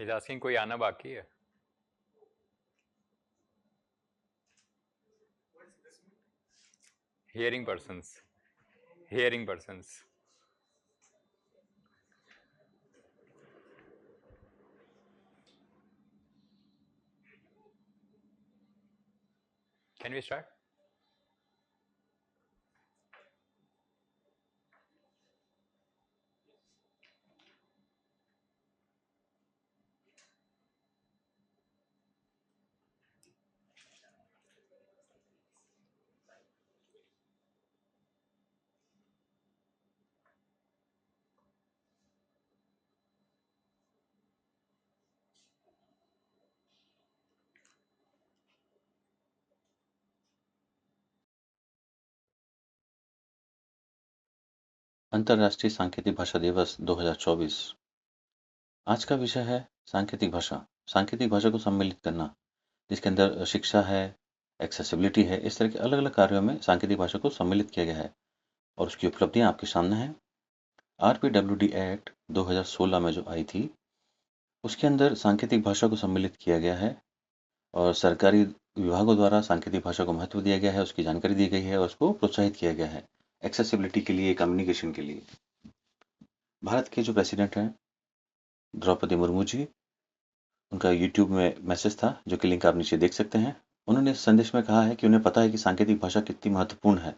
He's asking कोई आना बाकी है? Hearing persons. Hearing persons. Can we start? अंतर्राष्ट्रीय सांकेतिक भाषा दिवस 2024। आज का विषय है सांकेतिक भाषा। सांकेतिक भाषा को सम्मिलित करना, जिसके अंदर शिक्षा है, एक्सेसिबिलिटी है, इस तरह के अलग अलग कार्यों में सांकेतिक भाषा को सम्मिलित किया गया है और उसकी उपलब्धियां आपके सामने हैं। RPWD एक्ट 2016 में जो आई थी, उसके अंदर सांकेतिक भाषा को सम्मिलित किया गया है और सरकारी विभागों द्वारा सांकेतिक भाषा को महत्व दिया गया है, उसकी जानकारी दी गई है और उसको प्रोत्साहित किया गया है एक्सेसिबिलिटी के लिए, कम्युनिकेशन के लिए। भारत के जो प्रेसिडेंट हैं द्रौपदी मुर्मू जी, उनका यूट्यूब में मैसेज था जो कि लिंक आप नीचे देख सकते हैं। उन्होंने इस संदेश में कहा है कि उन्हें पता है कि सांकेतिक भाषा कितनी महत्वपूर्ण है।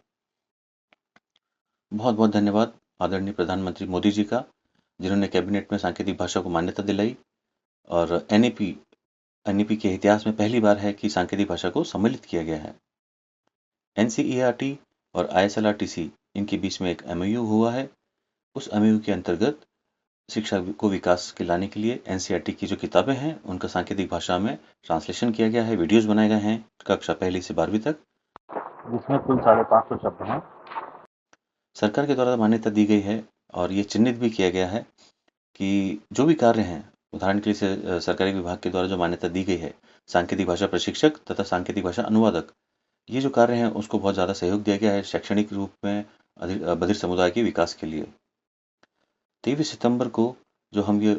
बहुत बहुत धन्यवाद आदरणीय प्रधानमंत्री मोदी जी का, जिन्होंने कैबिनेट में सांकेतिक भाषा को मान्यता दिलाई और एनईपी के इतिहास में पहली बार है कि सांकेतिक भाषा को सम्मिलित किया गया है। एनसीईआरटी और आईएसएलआरटीसी, इनके बीच में एक एमओयू हुआ है। उस एमओयू के अंतर्गत शिक्षा को विकास के लाने के लिए एनसीईआरटी की जो किताबें हैं उनका सांकेतिक भाषा में ट्रांसलेशन किया गया है, वीडियोस बनाए गए हैं कक्षा पहली से 12वीं तक, जिसमें कुल 550 शब्द हैं। सरकार के द्वारा मान्यता दी गई है और ये चिन्हित भी किया गया है कि जो भी कार्य हैं, उदाहरण के लिए सरकारी विभाग के द्वारा जो मान्यता दी गई है, सांकेतिक भाषा प्रशिक्षक तथा सांकेतिक भाषा अनुवादक, ये जो कार्य हैं उसको बहुत ज़्यादा सहयोग दिया गया है शैक्षणिक रूप में बधिर समुदाय के विकास के लिए। 23 सितंबर को जो हम ये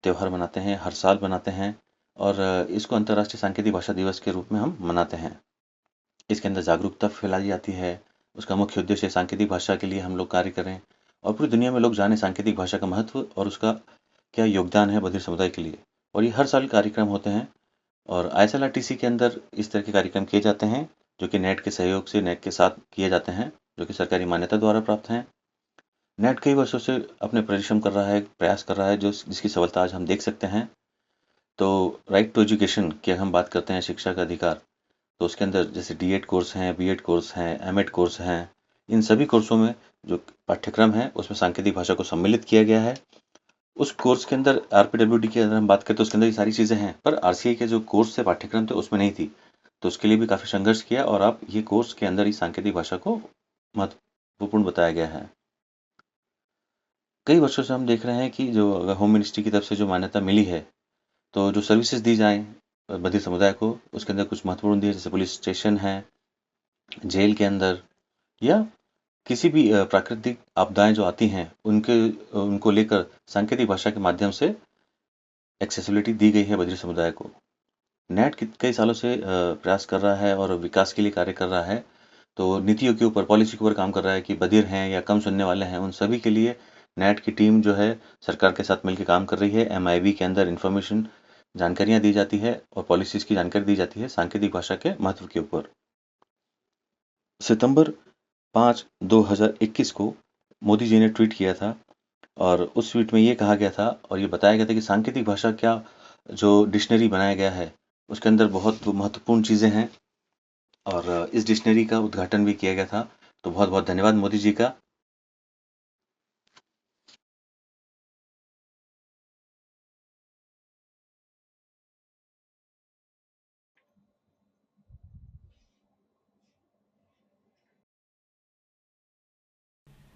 त्यौहार मनाते हैं, हर साल मनाते हैं और इसको अंतर्राष्ट्रीय सांकेतिक भाषा दिवस के रूप में हम मनाते हैं। इसके अंदर जागरूकता फैलाई जाती है। उसका मुख्य उद्देश्य सांकेतिक भाषा के लिए हम लोग कार्य करें और पूरी दुनिया में लोग जानें सांकेतिक भाषा का महत्व और उसका क्या योगदान है बधिर समुदाय के लिए। और ये हर साल कार्यक्रम होते हैं और ISLRTC के अंदर इस तरह के कार्यक्रम किए जाते हैं जो कि नेट के सहयोग से, नेट के साथ किए जाते हैं, जो कि सरकारी मान्यता द्वारा प्राप्त हैं। नेट कई वर्षों से अपने परिश्रम कर रहा है, प्रयास कर रहा है, जिसकी सफलता आज हम देख सकते हैं। तो राइट टू एजुकेशन की हम बात करते हैं, शिक्षा का अधिकार, तो उसके अंदर जैसे डीएड कोर्स हैं, बीएड कोर्स हैं, एमएड कोर्स हैं, इन सभी कोर्सों में जो पाठ्यक्रम है उसमें सांकेतिक भाषा को सम्मिलित किया गया है। उस कोर्स के अंदर आरपीडब्ल्यूडी की अगर हम बात करें तो उसके अंदर ये सारी चीज़ें हैं, पर आरसीए के जो कोर्स से पाठ्यक्रम थे उसमें नहीं थी। तो उसके लिए भी काफ़ी संघर्ष किया और अब ये कोर्स के अंदर ही सांकेतिक भाषा को महत्वपूर्ण बताया गया है। कई वर्षों से हम देख रहे हैं कि जो होम मिनिस्ट्री की तरफ से जो मान्यता मिली है, तो जो सर्विसेज दी जाएँ बधिर समुदाय को, उसके अंदर कुछ महत्वपूर्ण दिए, जैसे पुलिस स्टेशन है, जेल के अंदर, या किसी भी प्राकृतिक आपदाएं जो आती हैं उनको लेकर सांकेतिक भाषा के माध्यम से एक्सेसिबिलिटी दी गई है बधिर समुदाय को। नेट कई सालों से प्रयास कर रहा है और विकास के लिए कार्य कर रहा है। तो नीतियों के ऊपर, पॉलिसी के ऊपर काम कर रहा है कि बधिर हैं या कम सुनने वाले हैं, उन सभी के लिए नेट की टीम जो है सरकार के साथ मिलकर काम कर रही है। एमआईबी के अंदर इंफॉर्मेशन, जानकारियां दी जाती है और पॉलिसीज की जानकारी दी जाती है सांकेतिक भाषा के महत्व के ऊपर। सितंबर 5, 2021 को मोदी जी ने ट्वीट किया था और उस ट्वीट में ये कहा गया था और ये बताया गया था कि सांकेतिक भाषा क्या, जो डिक्शनरी बनाया गया है उसके अंदर बहुत महत्वपूर्ण चीज़ें हैं और इस डिक्शनरी का उद्घाटन भी किया गया था। तो बहुत बहुत धन्यवाद मोदी जी का।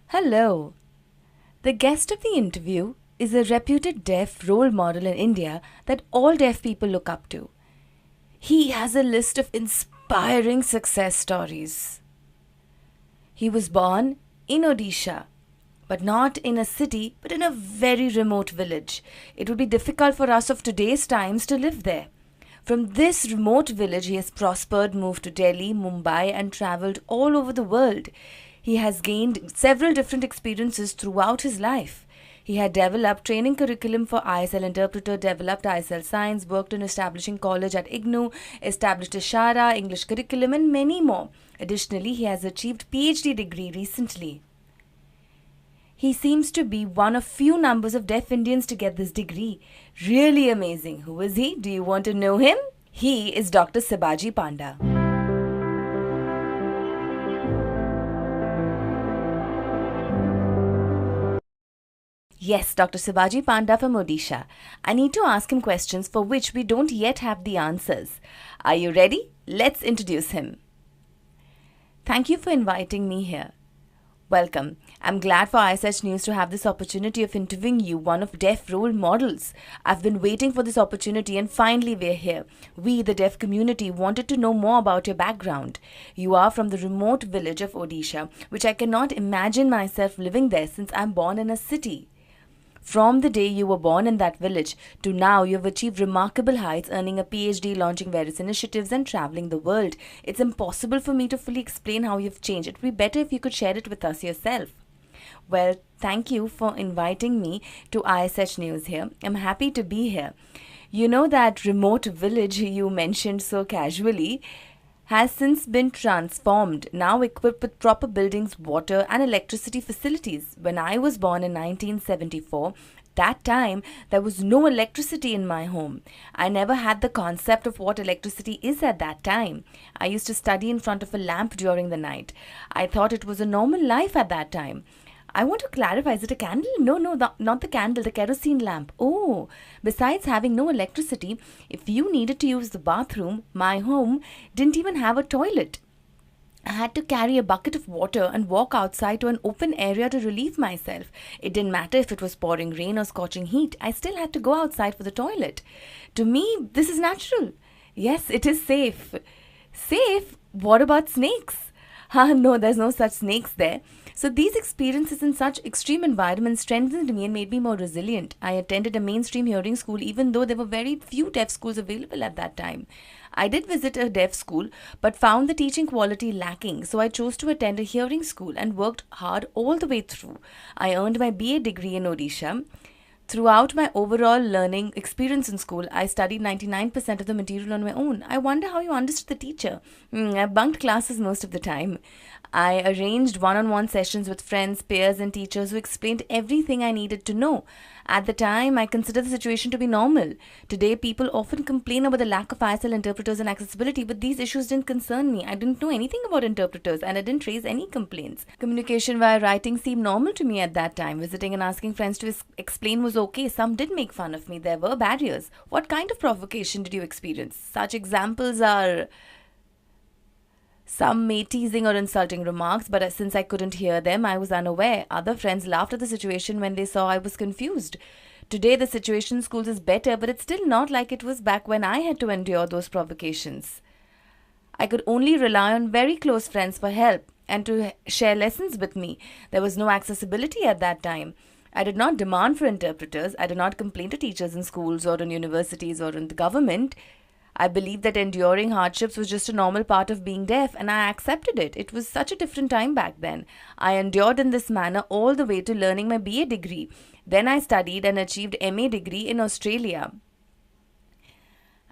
Hello. The guest of the interview is a reputed deaf role model in India that all deaf people look up to. He has a list of inspiring success stories. He was born in Odisha, but not in a city, but in a very remote village. It would be difficult for us of today's times to live there. From this remote village, he has prospered, moved to Delhi, Mumbai, and traveled all over the world. He has gained several different experiences throughout his life. He had developed training curriculum for ISL interpreter, developed ISL science, worked on establishing college at IGNOU, established Ishara, English curriculum, and many more. Additionally, he has achieved PhD degree recently. He seems to be one of few numbers of deaf Indians to get this degree. Really amazing. Who is he? Do you want to know him? He is Dr. Sibaji Panda. Yes, Dr. Sibaji Panda from Odisha. I need to ask him questions for which we don't yet have the answers. Are you ready? Let's introduce him. Thank you for inviting me here. Welcome. I'm glad for ISH News to have this opportunity of interviewing you, one of deaf role models. I've been waiting for this opportunity and finally we're here. We, the deaf community, wanted to know more about your background. You are from the remote village of Odisha, which I cannot imagine myself living there since I'm born in a city. From the day you were born in that village to now, you have achieved remarkable heights, earning a PhD, launching various initiatives, and traveling the world. It's impossible for me to fully explain how you've changed. It would be better if you could share it with us yourself. Well, thank you for inviting me to ISH News here. I'm happy to be here. You know that remote village you mentioned so casually has since been transformed, now equipped with proper buildings, water and electricity facilities. When I was born in 1974, that time there was no electricity in my home. I never had the concept of what electricity is at that time. I used to study in front of a lamp during the night. I thought it was a normal life at that time. I want to clarify, is it a candle? No, not the candle, the kerosene lamp. Oh, besides having no electricity, if you needed to use the bathroom, my home didn't even have a toilet. I had to carry a bucket of water and walk outside to an open area to relieve myself. It didn't matter if it was pouring rain or scorching heat. I still had to go outside for the toilet. To me, this is natural. Yes, it is safe. Safe? What about snakes? No, there's no such snakes there. So these experiences in such extreme environments strengthened me and made me more resilient. I attended a mainstream hearing school even though there were very few deaf schools available at that time. I did visit a deaf school but found the teaching quality lacking, so I chose to attend a hearing school and worked hard all the way through. I earned my BA degree in Odisha. Throughout my overall learning experience in school, I studied 99% of the material on my own. I wonder how you understood the teacher. I bunked classes most of the time. I arranged one-on-one sessions with friends, peers and teachers who explained everything I needed to know. At the time, I considered the situation to be normal. Today, people often complain about the lack of ISL interpreters and accessibility, but these issues didn't concern me. I didn't know anything about interpreters and I didn't raise any complaints. Communication via writing seemed normal to me at that time. Visiting and asking friends to explain was okay. Some did make fun of me. There were barriers. What kind of provocation did you experience? Such examples are some made teasing or insulting remarks, but since I couldn't hear them, I was unaware. Other friends laughed at the situation when they saw I was confused. Today, the situation in schools is better, but it's still not like it was back when I had to endure those provocations. I could only rely on very close friends for help and to share lessons with me. There was no accessibility at that time. I did not demand for interpreters. I did not complain to teachers in schools or in universities or in the government. I believed that enduring hardships was just a normal part of being deaf, and I accepted it. It was such a different time back then. I endured in this manner all the way to learning my BA degree. Then I studied and achieved MA degree in Australia.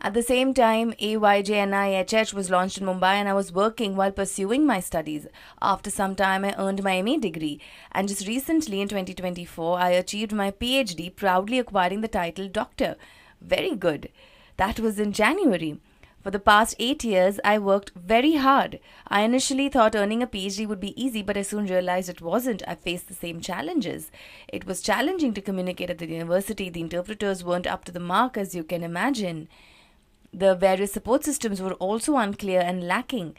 At the same time, AYJNIHH was launched in Mumbai and I was working while pursuing my studies. After some time, I earned my MA degree. And just recently, in 2024, I achieved my PhD, proudly acquiring the title Doctor. Very good. That was in January. For the past 8 years, I worked very hard. I initially thought earning a PhD would be easy, but I soon realized it wasn't. I faced the same challenges. It was challenging to communicate at the university. The interpreters weren't up to the mark, as you can imagine. The various support systems were also unclear and lacking.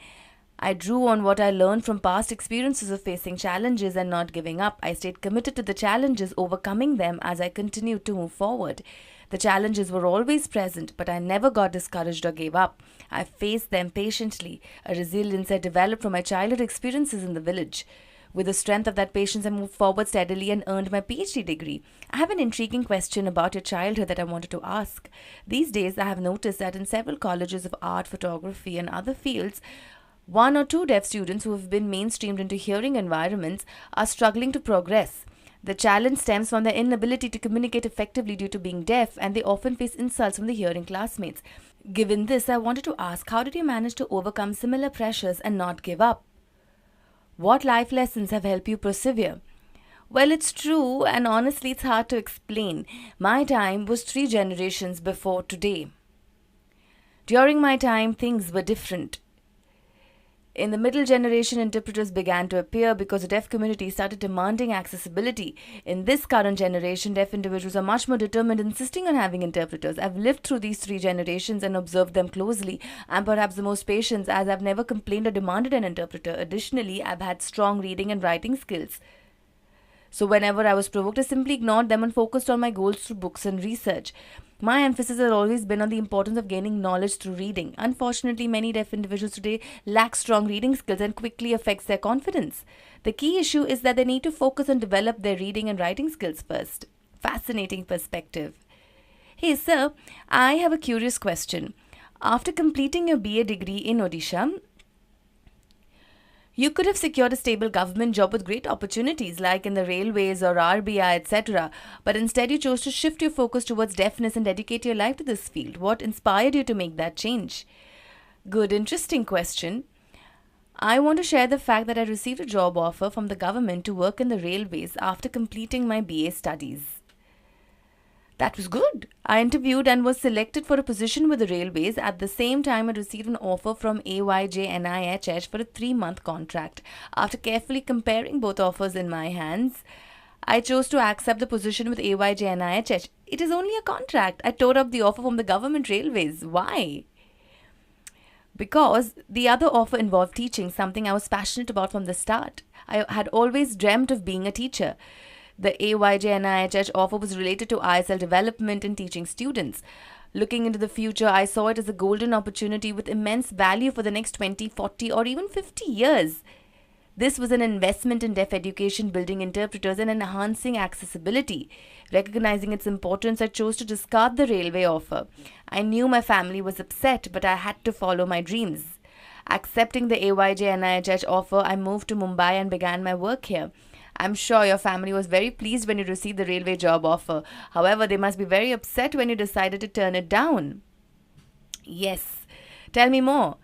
I drew on what I learned from past experiences of facing challenges and not giving up. I stayed committed to the challenges, overcoming them as I continued to move forward. The challenges were always present, but I never got discouraged or gave up. I faced them patiently, a resilience I developed from my childhood experiences in the village. With the strength of that patience, I moved forward steadily and earned my PhD degree. I have an intriguing question about your childhood that I wanted to ask. These days, I have noticed that in several colleges of art, photography, and other fields, one or two deaf students who have been mainstreamed into hearing environments are struggling to progress. The challenge stems from their inability to communicate effectively due to being deaf, and they often face insults from the hearing classmates. Given this, I wanted to ask, how did you manage to overcome similar pressures and not give up? What life lessons have helped you persevere? Well, it's true, and honestly, it's hard to explain. My time was 3 generations before today. During my time, things were different. In the middle generation, interpreters began to appear because the deaf community started demanding accessibility. In this current generation, deaf individuals are much more determined, insisting on having interpreters. I've lived through these 3 generations and observed them closely. I'm perhaps the most patient, as I've never complained or demanded an interpreter. Additionally, I've had strong reading and writing skills. So whenever I was provoked, I simply ignored them and focused on my goals through books and research. My emphasis has always been on the importance of gaining knowledge through reading. Unfortunately, many deaf individuals today lack strong reading skills and quickly affects their confidence. The key issue is that they need to focus and develop their reading and writing skills first. Fascinating perspective. Hey sir, I have a curious question. After completing your BA degree in Odisha, you could have secured a stable government job with great opportunities like in the railways or RBI, etc. But instead you chose to shift your focus towards deafness and dedicate your life to this field. What inspired you to make that change? Good, interesting question. I want to share the fact that I received a job offer from the government to work in the railways after completing my BA studies. That was good. I interviewed and was selected for a position with the railways. At the same time, I received an offer from AYJ-NIHH for a 3-month contract. After carefully comparing both offers in my hands, I chose to accept the position with AYJ-NIHH. It is only a contract. I tore up the offer from the government railways. Why? Because the other offer involved teaching, something I was passionate about from the start. I had always dreamt of being a teacher. The AYJ-NIHH offer was related to ISL development and teaching students. Looking into the future, I saw it as a golden opportunity with immense value for the next 20, 40 or even 50 years. This was an investment in deaf education, building interpreters and enhancing accessibility. Recognizing its importance, I chose to discard the railway offer. I knew my family was upset, but I had to follow my dreams. Accepting the AYJ-NIHH offer, I moved to Mumbai and began my work here. I'm sure your family was very pleased when you received the railway job offer. However, they must be very upset when you decided to turn it down. Yes. Tell me more.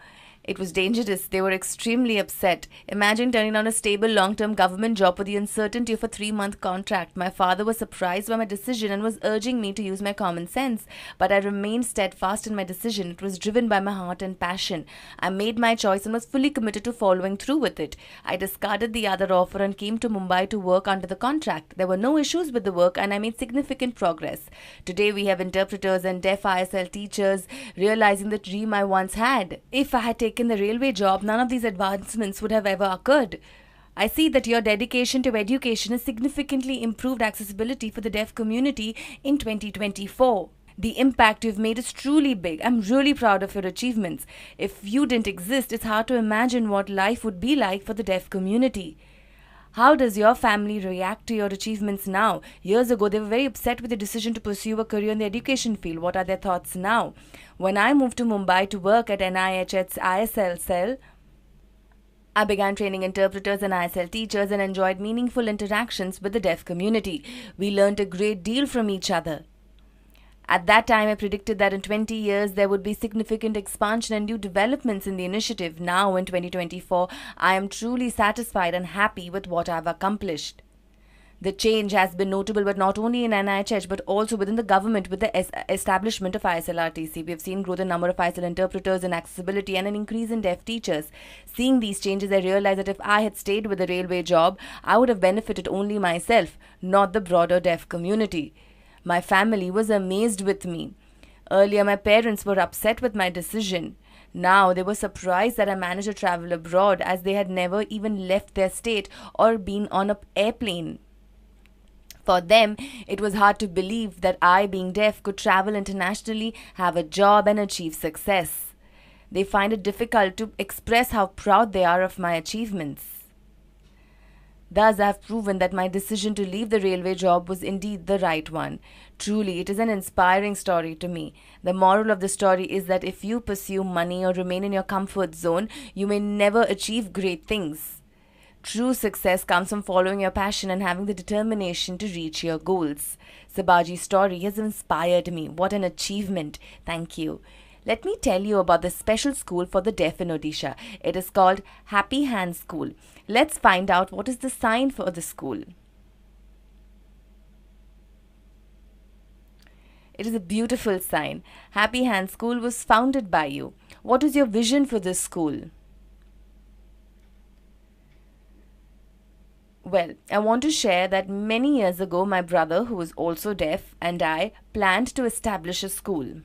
It was dangerous. They were extremely upset. Imagine turning down a stable long-term government job with the uncertainty of a 3-month contract. My father was surprised by my decision and was urging me to use my common sense. But I remained steadfast in my decision. It was driven by my heart and passion. I made my choice and was fully committed to following through with it. I discarded the other offer and came to Mumbai to work under the contract. There were no issues with the work and I made significant progress. Today we have interpreters and deaf ISL teachers, realizing the dream I once had. If I had taken the railway job, none of these advancements would have ever occurred. I see that your dedication to education has significantly improved accessibility for the deaf community in 2024. The impact you've made is truly big. I'm really proud of your achievements. If you didn't exist, it's hard to imagine what life would be like for the deaf community. How does your family react to your achievements now? Years ago, they were very upset with the decision to pursue a career in the education field. What are their thoughts now? When I moved to Mumbai to work at NIH's ISL cell, I began training interpreters and ISL teachers and enjoyed meaningful interactions with the deaf community. We learned a great deal from each other. At that time, I predicted that in 20 years, there would be significant expansion and new developments in the initiative. Now, in 2024, I am truly satisfied and happy with what I have accomplished. The change has been notable, but not only in NIHH, but also within the government with the establishment of ISL-RTC. We have seen growth in number of ISL interpreters and accessibility and an increase in deaf teachers. Seeing these changes, I realized that if I had stayed with the railway job, I would have benefited only myself, not the broader deaf community. My family was amazed with me. Earlier, my parents were upset with my decision. Now, they were surprised that I managed to travel abroad as they had never even left their state or been on an airplane. For them, it was hard to believe that I, being deaf, could travel internationally, have a job and achieve success. They find it difficult to express how proud they are of my achievements. Thus, I have proven that my decision to leave the railway job was indeed the right one. Truly, it is an inspiring story to me. The moral of the story is that if you pursue money or remain in your comfort zone, you may never achieve great things. True success comes from following your passion and having the determination to reach your goals. Sibaji's story has inspired me. What an achievement. Thank you. Let me tell you about the special school for the deaf in Odisha. It is called Happy Hands School. Let's find out what is the sign for the school. It is a beautiful sign. Happy Hands School was founded by you. What is your vision for this school? Well, I want to share that many years ago, my brother, who was also deaf, and I planned to establish a school.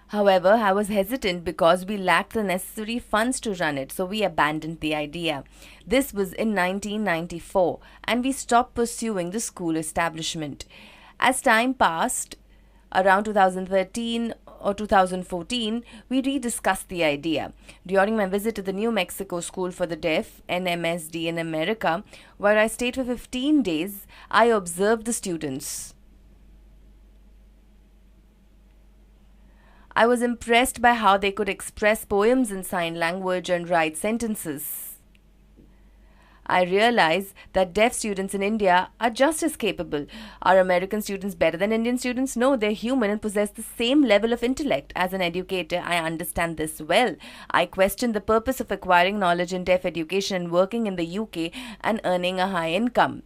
However, I was hesitant because we lacked the necessary funds to run it, so we abandoned the idea. This was in 1994, and we stopped pursuing the school establishment. As time passed, around 2013 or 2014, we rediscussed the idea. During my visit to the New Mexico School for the Deaf, NMSD in America, where I stayed for 15 days, I observed the students. I was impressed by how they could express poems in sign language and write sentences. I realized that deaf students in India are just as capable. Are American students better than Indian students? No, they're human and possess the same level of intellect. As an educator, I understand this well. I question the purpose of acquiring knowledge in deaf education and working in the UK and earning a high income.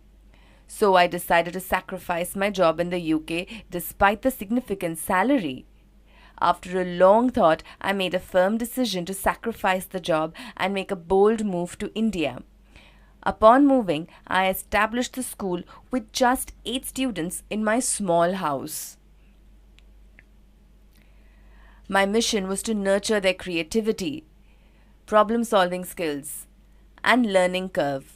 So I decided to sacrifice my job in the UK despite the significant salary. After a long thought, I made a firm decision to sacrifice the job and make a bold move to India. Upon moving, I established the school with just 8 students in my small house. My mission was to nurture their creativity, problem-solving skills, and learning curve.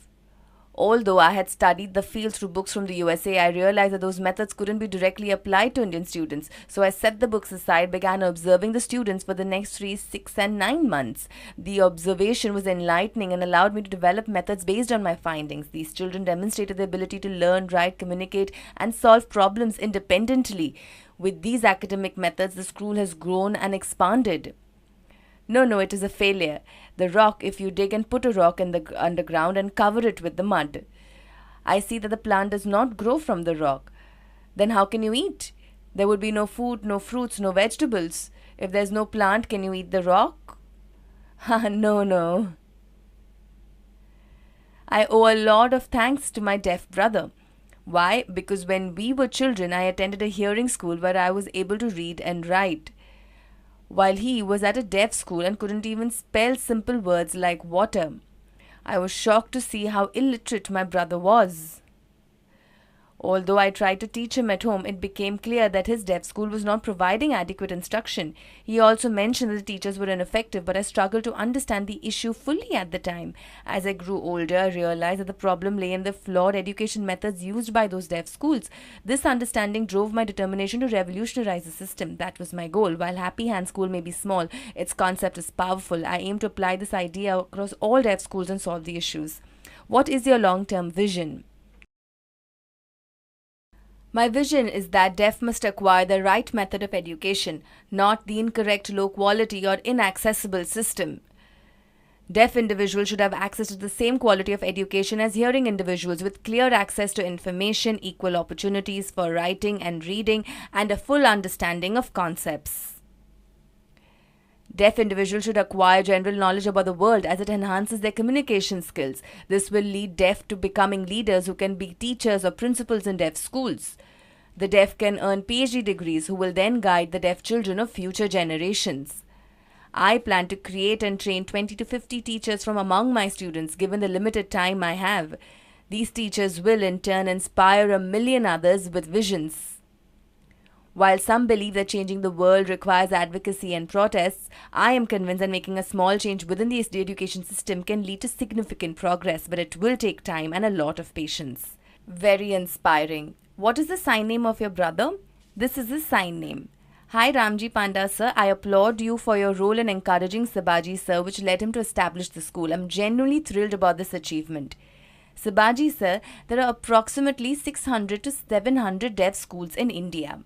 Although I had studied the field through books from the USA, I realized that those methods couldn't be directly applied to Indian students. So I set the books aside, began observing the students for the next 3, 6, and 9 months. The observation was enlightening and allowed me to develop methods based on my findings. These children demonstrated the ability to learn, write, communicate, and solve problems independently. With these academic methods, the school has grown and expanded. No, it is a failure. The rock, if you dig and put a rock in the underground and cover it with the mud, I see that the plant does not grow from the rock. Then how can you eat? There would be no food, no fruits, no vegetables. If there's no plant, can you eat the rock? No. I owe a lot of thanks to my deaf brother. Why? Because when we were children, I attended a hearing school where I was able to read and write, while he was at a deaf school and couldn't even spell simple words like water. I was shocked to see how illiterate my brother was. Although I tried to teach him at home, it became clear that his deaf school was not providing adequate instruction. He also mentioned that the teachers were ineffective, but I struggled to understand the issue fully at the time. As I grew older, I realized that the problem lay in the flawed education methods used by those deaf schools. This understanding drove my determination to revolutionize the system. That was my goal. While Happy Hand School may be small, its concept is powerful. I aim to apply this idea across all deaf schools and solve the issues. What is your long-term vision? My vision is that deaf must acquire the right method of education, not the incorrect, low quality or inaccessible system. Deaf individuals should have access to the same quality of education as hearing individuals, with clear access to information, equal opportunities for writing and reading, and a full understanding of concepts. Deaf individuals should acquire general knowledge about the world as it enhances their communication skills. This will lead deaf to becoming leaders who can be teachers or principals in deaf schools. The deaf can earn PhD degrees who will then guide the deaf children of future generations. I plan to create and train 20 to 50 teachers from among my students given the limited time I have. These teachers will in turn inspire 1 million others with visions. While some believe that changing the world requires advocacy and protests, I am convinced that making a small change within the education system can lead to significant progress, but it will take time and a lot of patience. Very inspiring. What is the sign name of your brother? This is his sign name. Hi Ramji Panda sir, I applaud you for your role in encouraging Sibaji sir, which led him to establish the school. I'm genuinely thrilled about this achievement. Sibaji sir, there are approximately 600 to 700 deaf schools in India.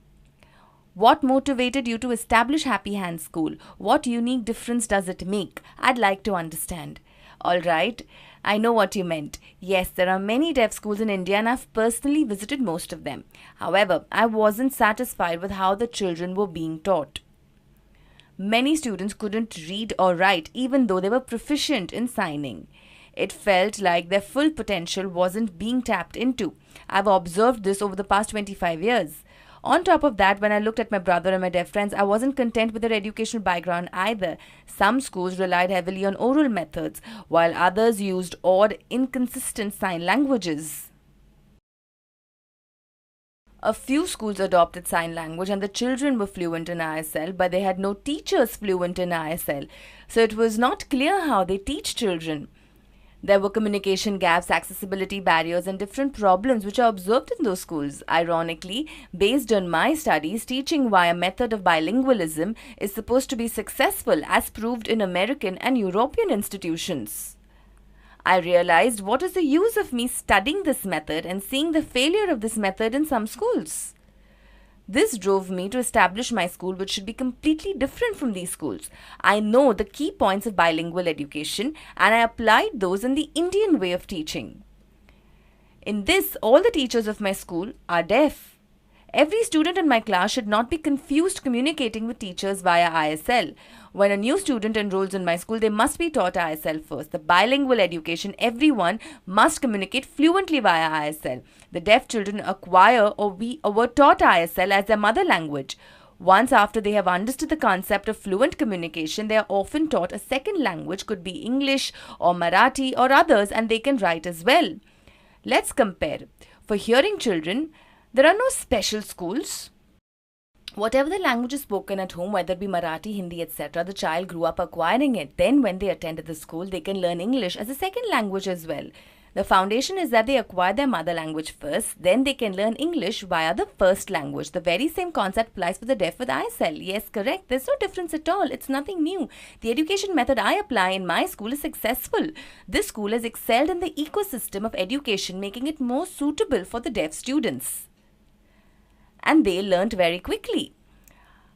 What motivated you to establish Happy Hands School? What unique difference does it make? I'd like to understand. Alright, I know what you meant. Yes, there are many deaf schools in India and I've personally visited most of them. However, I wasn't satisfied with how the children were being taught. Many students couldn't read or write even though they were proficient in signing. It felt like their full potential wasn't being tapped into. I've observed this over the past 25 years. On top of that, when I looked at my brother and my deaf friends, I wasn't content with their educational background either. Some schools relied heavily on oral methods, while others used odd, inconsistent sign languages. A few schools adopted sign language and the children were fluent in ISL, but they had no teachers fluent in ISL, so it was not clear how they teach children. There were communication gaps, accessibility barriers, and different problems which are observed in those schools. Ironically, based on my studies, teaching via method of bilingualism is supposed to be successful as proved in American and European institutions. I realized what is the use of me studying this method and seeing the failure of this method in some schools. This drove me to establish my school, which should be completely different from these schools. I know the key points of bilingual education and I applied those in the Indian way of teaching. In this, all the teachers of my school are deaf. Every student in my class should not be confused communicating with teachers via ISL. When a new student enrolls in my school, they must be taught ISL first. The bilingual education, everyone must communicate fluently via ISL. The deaf children acquire or were taught ISL as their mother language. Once after they have understood the concept of fluent communication, they are often taught a second language, could be English or Marathi or others, and they can write as well. Let's compare. For hearing children, there are no special schools. Whatever the language is spoken at home, whether it be Marathi, Hindi, etc., the child grew up acquiring it. Then when they attended the school, they can learn English as a second language as well. The foundation is that they acquire their mother language first, then they can learn English via the first language. The very same concept applies for the deaf with ISL. Yes, correct. There's no difference at all. It's nothing new. The education method I apply in my school is successful. This school has excelled in the ecosystem of education, making it more suitable for the deaf students. And they learnt very quickly.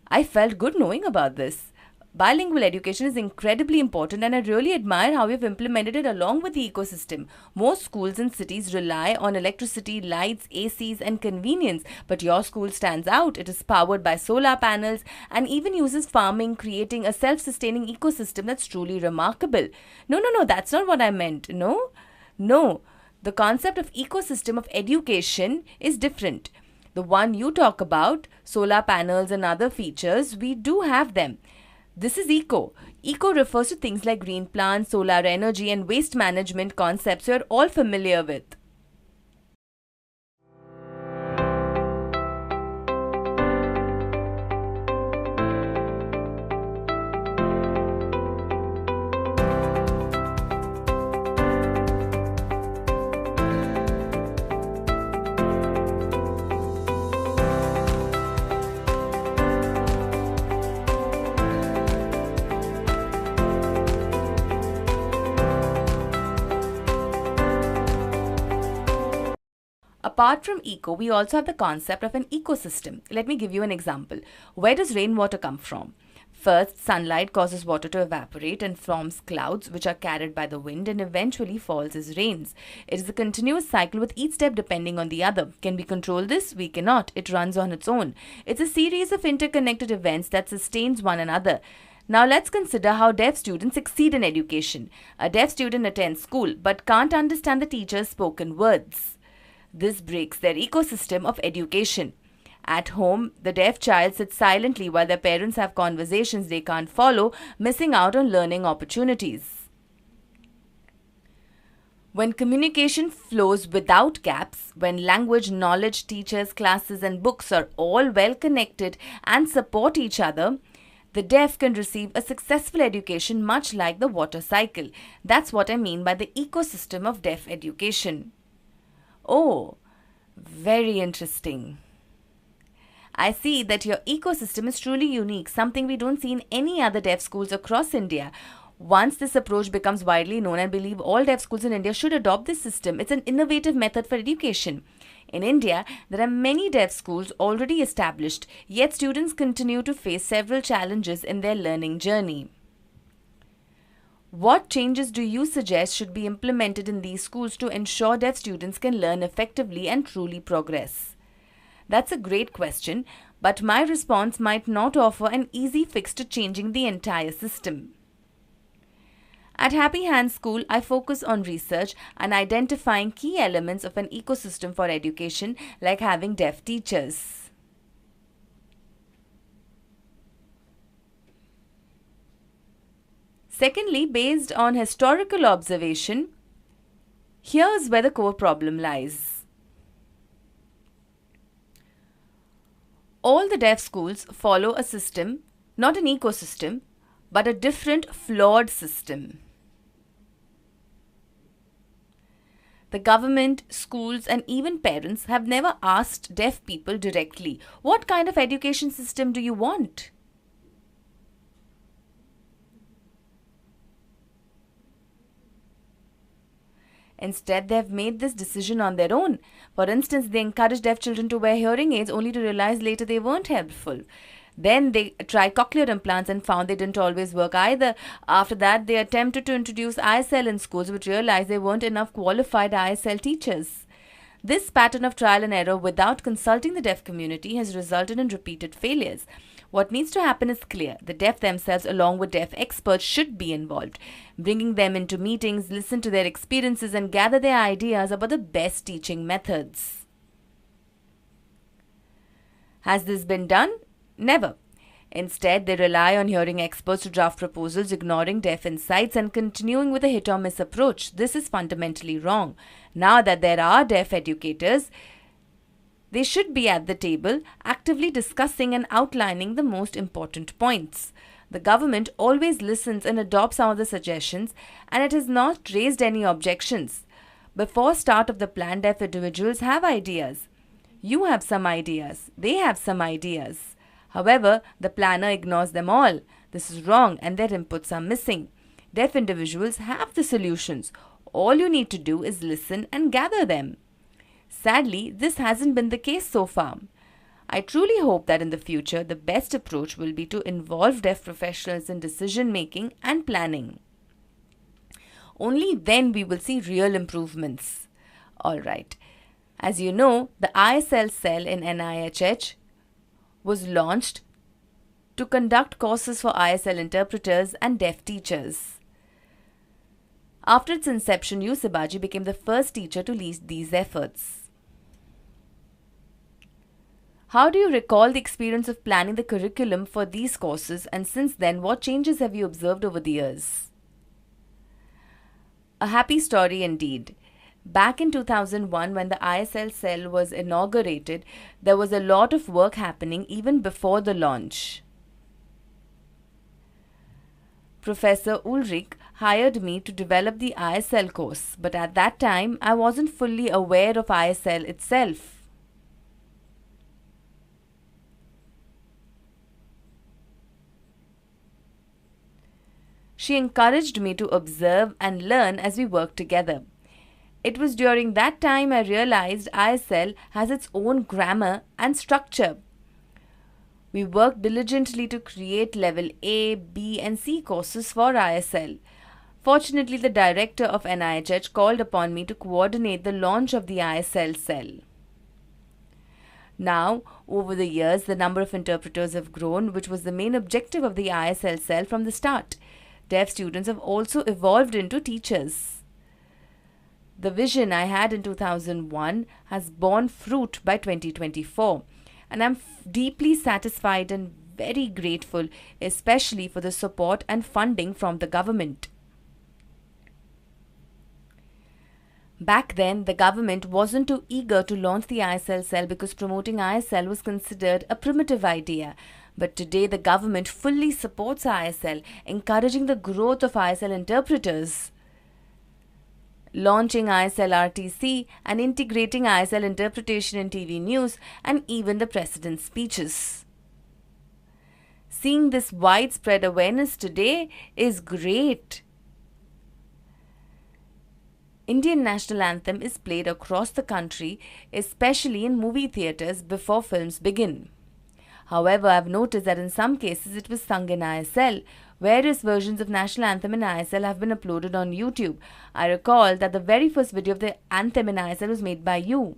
I felt good knowing about this. Bilingual education is incredibly important and I really admire how you've implemented it along with the ecosystem. Most schools in cities rely on electricity, lights, ACs and convenience, but your school stands out. It is powered by solar panels and even uses farming, creating a self-sustaining ecosystem that's truly remarkable. No, that's not what I meant. No. The concept of ecosystem of education is different. The one you talk about, solar panels and other features, we do have them. This is eco. Eco refers to things like green plants, solar energy and waste management concepts you're all familiar with. Apart from eco, we also have the concept of an ecosystem. Let me give you an example. Where does rainwater come from? First, sunlight causes water to evaporate and forms clouds which are carried by the wind and eventually falls as rains. It is a continuous cycle with each step depending on the other. Can we control this? We cannot. It runs on its own. It's a series of interconnected events that sustains one another. Now let's consider how deaf students succeed in education. A deaf student attends school but can't understand the teacher's spoken words. This breaks their ecosystem of education. At home, the deaf child sits silently while their parents have conversations they can't follow, missing out on learning opportunities. When communication flows without gaps, when language, knowledge, teachers, classes and books are all well connected and support each other, the deaf can receive a successful education much like the water cycle. That's what I mean by the ecosystem of deaf education. Oh, very interesting. I see that your ecosystem is truly unique, something we don't see in any other deaf schools across India. Once this approach becomes widely known, I believe all deaf schools in India should adopt this system. It's an innovative method for education. In India, there are many deaf schools already established, yet students continue to face several challenges in their learning journey. What changes do you suggest should be implemented in these schools to ensure deaf students can learn effectively and truly progress? That's a great question, but my response might not offer an easy fix to changing the entire system. At Happy Hands School, I focus on research and identifying key elements of an ecosystem for education, like having deaf teachers. Secondly, based on historical observation, here's where the core problem lies. All the deaf schools follow a system, not an ecosystem, but a different, flawed system. The government, schools, and even parents have never asked deaf people directly, what kind of education system do you want? Instead, they have made this decision on their own. For instance, they encouraged deaf children to wear hearing aids only to realize later they weren't helpful. Then they tried cochlear implants and found they didn't always work either. After that, they attempted to introduce ISL in schools, but realized there weren't enough qualified ISL teachers. This pattern of trial and error without consulting the deaf community has resulted in repeated failures. What needs to happen is clear. The deaf themselves, along with deaf experts, should be involved. Bringing them into meetings, listen to their experiences, and gather their ideas about the best teaching methods. Has this been done? Never. Instead, they rely on hearing experts to draft proposals, ignoring deaf insights and continuing with a hit or miss approach. This is fundamentally wrong. Now that there are deaf educators, they should be at the table, actively discussing and outlining the most important points. The government always listens and adopts some of the suggestions, and it has not raised any objections. Before start of the plan, deaf individuals have ideas. You have some ideas. They have some ideas. However, the planner ignores them all. This is wrong and their inputs are missing. Deaf individuals have the solutions. All you need to do is listen and gather them. Sadly, this hasn't been the case so far. I truly hope that in the future, the best approach will be to involve deaf professionals in decision making and planning. Only then we will see real improvements. Alright, as you know, the ISL cell in NIHH was launched to conduct courses for ISL interpreters and deaf teachers. After its inception, U. Sibaji became the first teacher to lead these efforts. How do you recall the experience of planning the curriculum for these courses, and since then, what changes have you observed over the years? A happy story indeed. Back in 2001, when the ISL cell was inaugurated, there was a lot of work happening even before the launch. Professor Ulrich hired me to develop the ISL course, but at that time, I wasn't fully aware of ISL itself. She encouraged me to observe and learn as we worked together. It was during that time I realized ISL has its own grammar and structure. We worked diligently to create level A, B and C courses for ISL. Fortunately, the director of NIHH called upon me to coordinate the launch of the ISL cell. Now, over the years, the number of interpreters have grown, which was the main objective of the ISL cell from the start. Deaf students have also evolved into teachers. The vision I had in 2001 has borne fruit by 2024, and I'm deeply satisfied and very grateful, especially for the support and funding from the government. Back then, the government wasn't too eager to launch the ISL cell because promoting ISL was considered a primitive idea. But today, the government fully supports ISL, encouraging the growth of ISL interpreters. launching ISL RTC and integrating ISL interpretation in TV news and even the president's speeches. Seeing this widespread awareness today is great. Indian national anthem is played across the country, especially in movie theatres before films begin. However, I've noticed that in some cases it was sung in ISL. Various versions of national anthem in ISL have been uploaded on YouTube. I recall that the very first video of the anthem in ISL was made by you.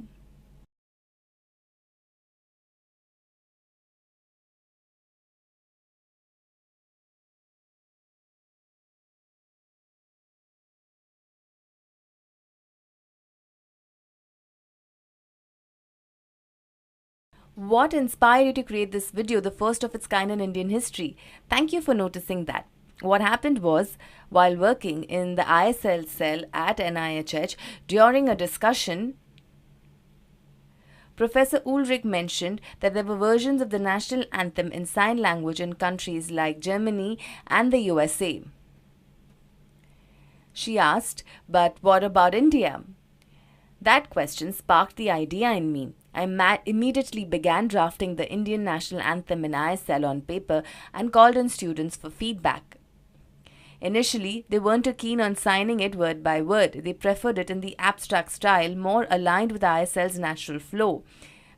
What inspired you to create this video, the first of its kind in Indian history? Thank you for noticing that. What happened was, while working in the ISL cell at NIHH, during a discussion, Professor Ulrich mentioned that there were versions of the national anthem in sign language in countries like Germany and the USA. She asked, "But what about India?" That question sparked the idea in me. I immediately began drafting the Indian national anthem in ISL on paper and called on students for feedback. Initially, they weren't too keen on signing it word by word. They preferred it in the abstract style, more aligned with ISL's natural flow.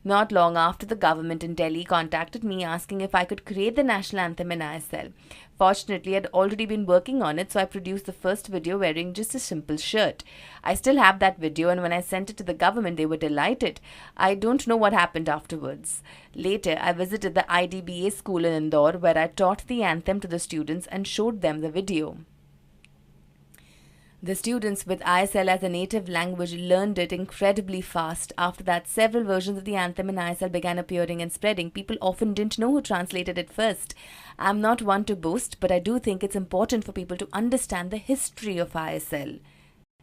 Not long after, the government in Delhi contacted me asking if I could create the national anthem in ISL. Fortunately, I had already been working on it, so I produced the first video wearing just a simple shirt. I still have that video, and when I sent it to the government, they were delighted. I don't know what happened afterwards. Later, I visited the IDBA school in Indore, where I taught the anthem to the students and showed them the video. The students with ISL as a native language learned it incredibly fast. After that, several versions of the anthem in ISL began appearing and spreading. People often didn't know who translated it first. I'm not one to boast, but I do think it's important for people to understand the history of ISL.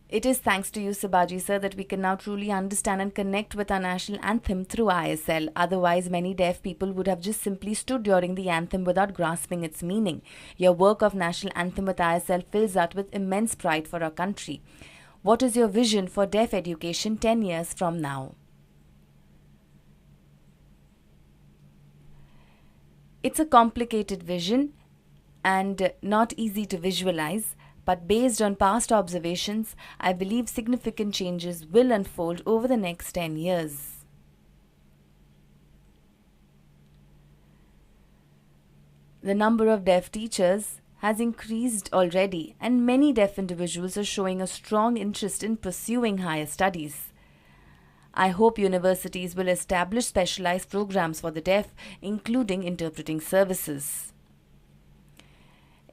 It is thanks to you, Sibaji sir, that we can now truly understand and connect with our national anthem through ISL. Otherwise, many deaf people would have just simply stood during the anthem without grasping its meaning. Your work of national anthem with ISL fills us with immense pride for our country. What is your vision for deaf education 10 years from now? It's a complicated vision and not easy to visualize. But based on past observations, I believe significant changes will unfold over the next 10 years. The number of deaf teachers has increased already, and many deaf individuals are showing a strong interest in pursuing higher studies. I hope universities will establish specialized programs for the deaf, including interpreting services.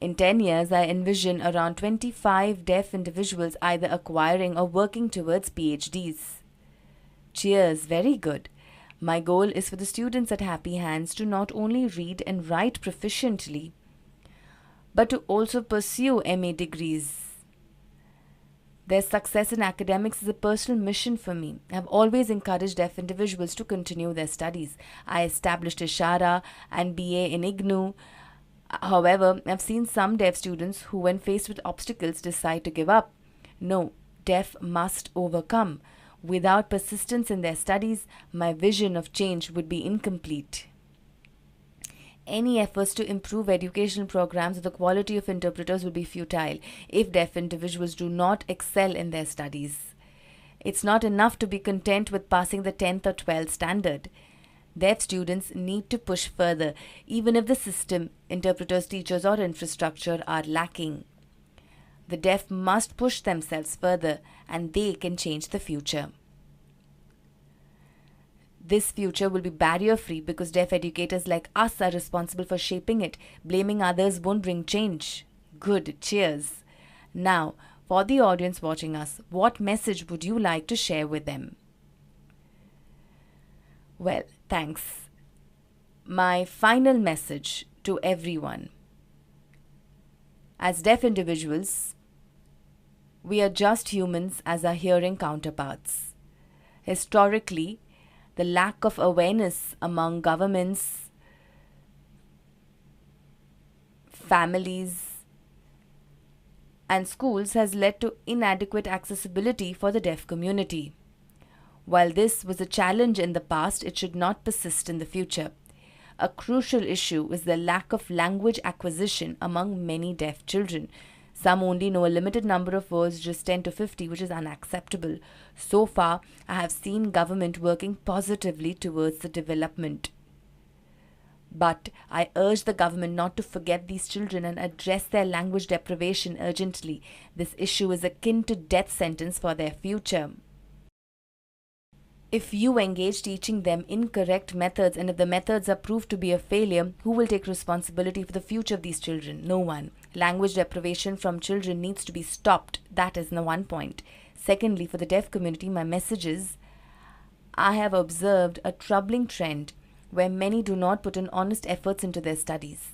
In 10 years, I envision around 25 deaf individuals either acquiring or working towards PhDs. Cheers, very good. My goal is for the students at Happy Hands to not only read and write proficiently, but to also pursue MA degrees. Their success in academics is a personal mission for me. I have always encouraged deaf individuals to continue their studies. I established Ishara and BA in IGNU. However, I've seen some deaf students who, when faced with obstacles, decide to give up. No, deaf must overcome. Without persistence in their studies, my vision of change would be incomplete. Any efforts to improve educational programs or the quality of interpreters will be futile if deaf individuals do not excel in their studies. It's not enough to be content with passing the 10th or 12th standard. Deaf students need to push further, even if the system, interpreters, teachers, or infrastructure are lacking. The deaf must push themselves further, and they can change the future. This future will be barrier-free because deaf educators like us are responsible for shaping it. Blaming others won't bring change. Good, cheers. Now, for the audience watching us, what message would you like to share with them? Well, thanks. My final message to everyone. As deaf individuals, we are just humans as our hearing counterparts. Historically, the lack of awareness among governments, families, and schools has led to inadequate accessibility for the deaf community. While this was a challenge in the past, it should not persist in the future. A crucial issue is the lack of language acquisition among many deaf children. Some only know a limited number of words, just 10 to 50, which is unacceptable. So far, I have seen government working positively towards the development. But I urge the government not to forget these children and address their language deprivation urgently. This issue is akin to death sentence for their future. If you engage teaching them incorrect methods and if the methods are proved to be a failure, who will take responsibility for the future of these children? No one. Language deprivation from children needs to be stopped. That is the one point. Secondly, for the deaf community, my message is I have observed a troubling trend where many do not put in honest efforts into their studies.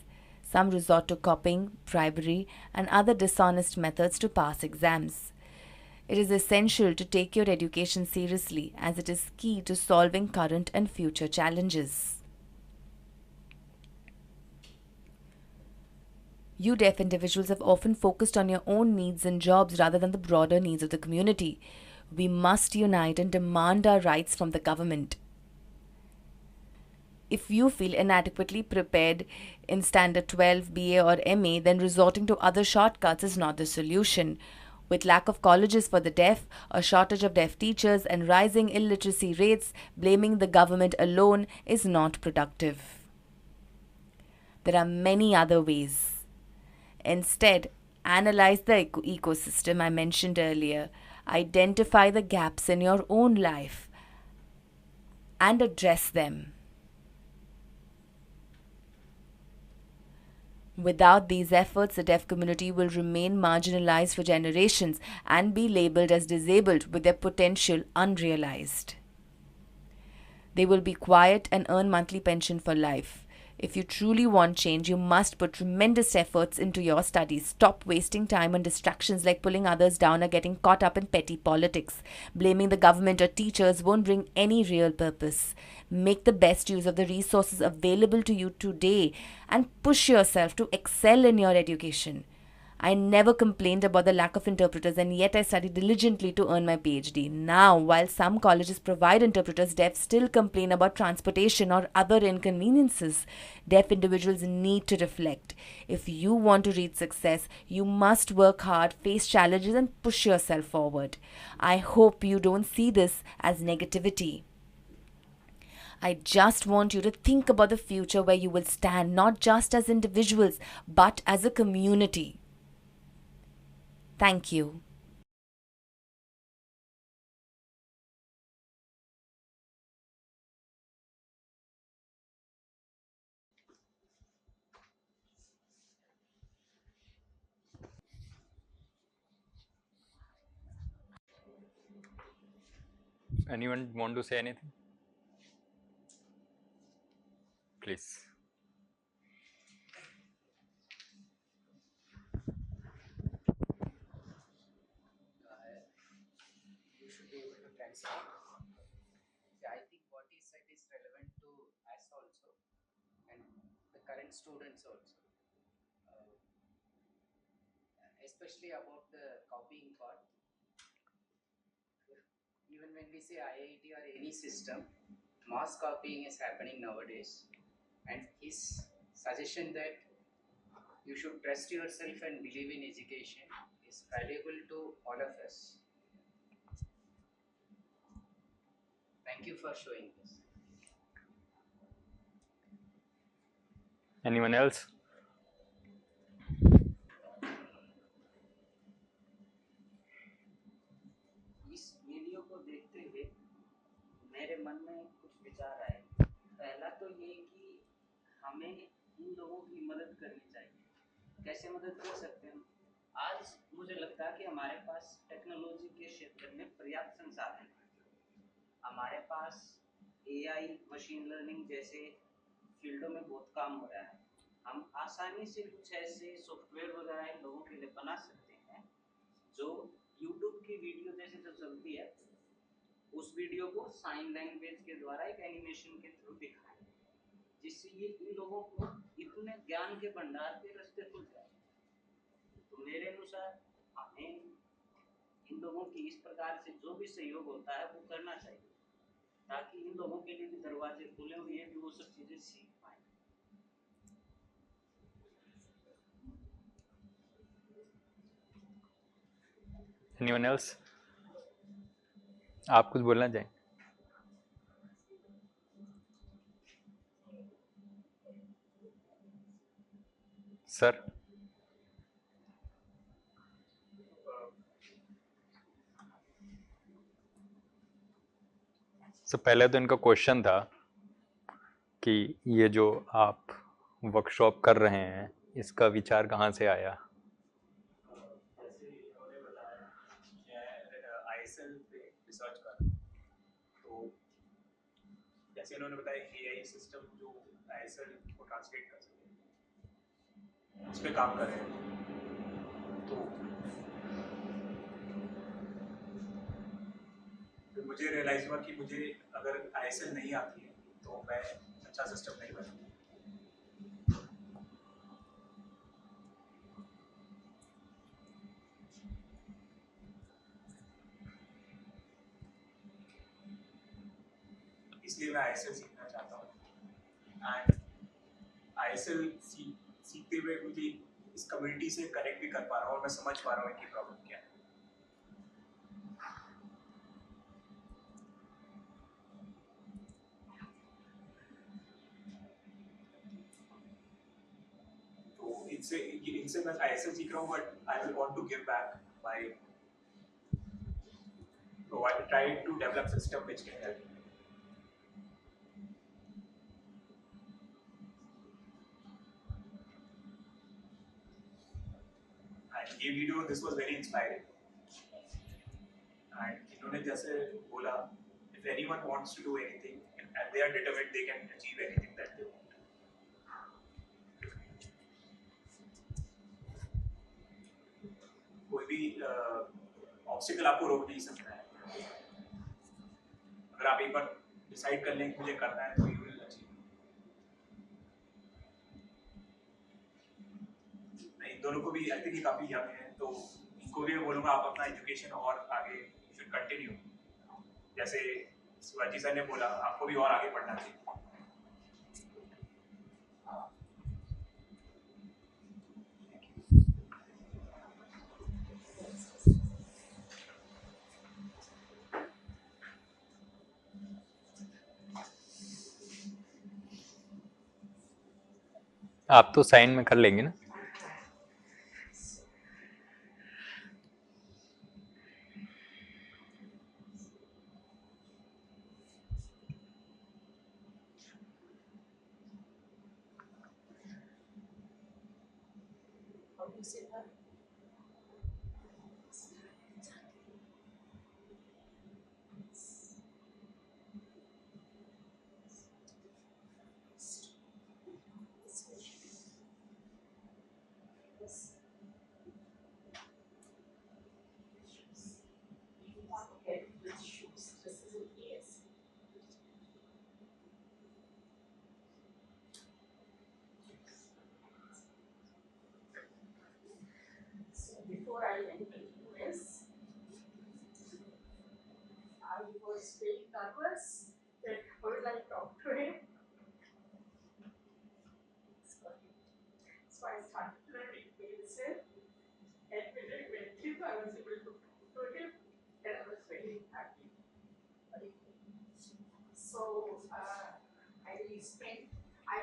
Some resort to copying, bribery, and other dishonest methods to pass exams. It is essential to take your education seriously as it is key to solving current and future challenges. You deaf individuals have often focused on your own needs and jobs rather than the broader needs of the community. We must unite and demand our rights from the government. If you feel inadequately prepared in Standard 12, BA, or MA, then resorting to other shortcuts is not the solution. With lack of colleges for the deaf, a shortage of deaf teachers, and rising illiteracy rates, blaming the government alone is not productive. There are many other ways. Instead, analyze the ecosystem I mentioned earlier, identify the gaps in your own life, and address them. Without these efforts, the deaf community will remain marginalized for generations and be labeled as disabled with their potential unrealized. They will be quiet and earn monthly pension for life. If you truly want change, you must put tremendous efforts into your studies. Stop wasting time on distractions like pulling others down or getting caught up in petty politics. Blaming the government or teachers won't bring any real purpose. Make the best use of the resources available to you today and push yourself to excel in your education. I never complained about the lack of interpreters, and yet I studied diligently to earn my PhD. Now, while some colleges provide interpreters, deaf still complain about transportation or other inconveniences. Deaf individuals need to reflect. If you want to reach success, you must work hard, face challenges, and push yourself forward. I hope you don't see this as negativity. I just want you to think about the future where you will stand, not just as individuals, but as a community. Thank you. Anyone want to say anything? Please. You should be able to translate. See, I think what he said is relevant to us also and the current students also, especially about the copying part. Even when we say IIT or any system, mass copying is happening nowadays, and his suggestion that you should trust yourself and believe in education is valuable to all of us. Thank you for showing this. Anyone else? इस video को देखते हुए मेरे मन में कुछ विचार आए। पहला तो ये कि हमें इन लोगों की मदद करनी चाहिए। कैसे मदद कर सकते हैं? आज मुझे लगता है कि हमारे पास टेक्नोलॉजी के क्षेत्र में पर्याप्त संसाधन है। हमारे पास एआई, मशीन लर्निंग जैसे फील्डों में बहुत काम हो रहा है। हम आसानी से कुछ ऐसे सॉफ्टवेयर वगैरह इन लोगों के लिए बना सकते हैं जो यूट्यूब की वीडियो जैसे जो चलती है, उस वीडियो को साइन लैंग्वेज के द्वारा एक एनिमेशन के थ्रू दिखाएं, जिससे ये इन लोगों को इतने ज्ञान के भंडार के रास्ते खुल जाए। तो मेरे अनुसार हमें इन लोगों की इस प्रकार से जो भी सहयोग होता है वो करना चाहिए, ताकि इन लोगों के लिए भी दरवाजे खुले हुए हैं, भी वो सब चीज़ें सीख पाए। Anyone else? आप कुछ बोलना चाहें? सर, तो पहले तो इनका क्वेश्चन था कि ये जो आप वर्कशॉप कर रहे हैं इसका विचार कहाँ से आया? जैसे उन्होंने बताया, मैं आईएसएल पे रिसर्च कर रहा हूँ, तो जैसे उन्होंने बताया एआई सिस्टम जो आईएसएल को ट्रांसलेट कर सके, उस पर काम कर रहे हैं। तो फिर मुझे रियलाइज हुआ कि मुझे अगर आईएसएल नहीं आती है तो मैं अच्छा सिस्टम नहीं बनूँगा। इसलिए मैं आईएसएल सीखना चाहता हूँ। एंड आईएसएल सीखते हुए मुझे इस कम्युनिटी से कनेक्ट भी कर पा रहा हूँ और मैं समझ पा रहा हूँ इनकी प्रॉब्लम क्या है। तो इनसे मैं आईएसएल सीख रहा हूँ, but I will want to give back by trying to develop system which can help. And ये video this was very inspiring. And इन्होंने जैसे बोला, if anyone wants to do anything and they are determined, they can achieve anything that they want. कोई भी obstacle आपको रोक नहीं सकता है। अगर आप एक बार डिसाइड कर लें कि मुझे करना है तो यू विल अचीव। इन दोनों को भी आई थिंक ये काफी यंग है, तो इनको भी मैं बोलूँगा आप अपना एजुकेशन और आगे शुड कंटिन्यू। जैसे शिवाजी सर ने बोला, आपको भी और आगे बढ़ना चाहिए। आप तो साइन में कर लेंगे ना? Before I went to US, I was very nervous that how will I talk to him. So I started learning medicine, and when I went him, I was able to talk to him, and I was very happy. So I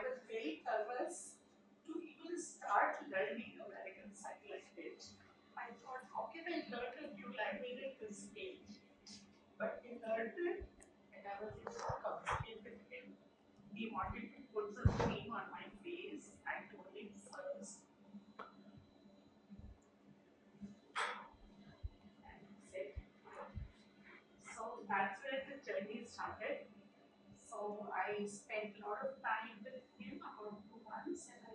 was very nervous to even start learning American Sign Language. I thought, how can I learn a new language at this age? But he learned it, and I was able to communicate with him. He wanted to put the cream on my face. I told him first. And he said, so that's where the journey started. So I spent a lot of time with him, about 2 months, and I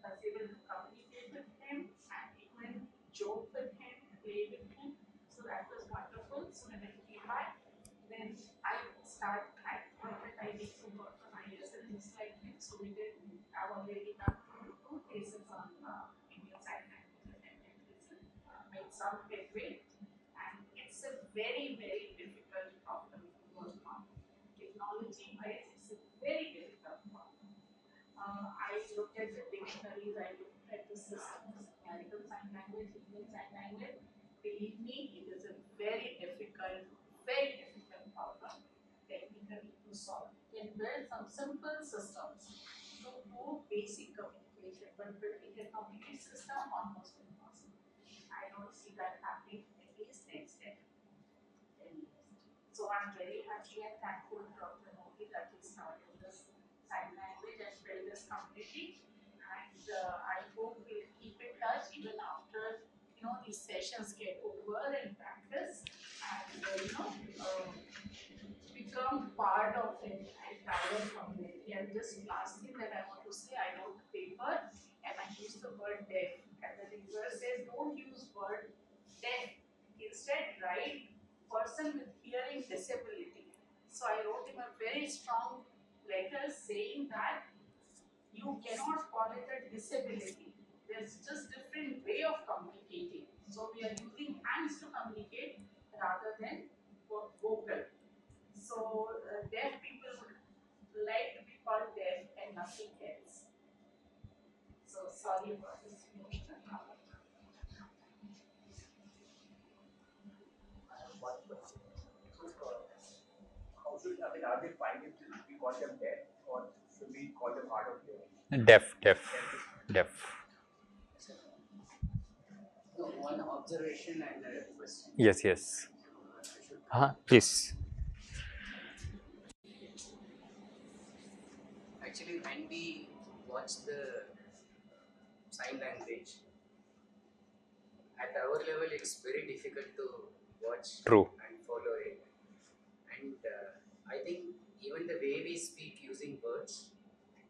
was able to communicate with him and even joke with him, play with him. So that was wonderful. So when I came back, then I thought that I need to work on ISL just like him. So we did. I've already done 2 cases on Indian Sign Language and made some lightweight, and it's a very, very difficult problem to work on. Technology-wise, it's a very difficult problem. I looked at the dictionaries, I looked at the systems, American Sign Language, Indian Sign Language. Believe me, it is a very difficult problem technically to solve. You can build some simple systems to do basic communication, but building a complete system almost impossible. I don't see that happening at least next 10 years. So I'm very happy and thankful to Dr. Modi that he started this sign language and built this community. And I hope we'll keep in touch even after these sessions get over in practice, and become part of an entire community. And just last thing that I want to say, I wrote the paper and I used the word deaf. And the reviewer says don't use word deaf. Instead write person with hearing disability. So I wrote him a very strong letter saying that you cannot call it a disability. There's just different way of communicating. So we are using hands to communicate rather than vocal. So deaf people would like to be called deaf and nothing else. So sorry about this. One question. So, how should, I mean, are they fine if we call them deaf, or should we call them hard of hearing? Deaf. So one observation and a question. Yes. Please. Actually, when we watch the sign language, at our level, it's very difficult to watch True. and follow it. And I think even the way we speak using words,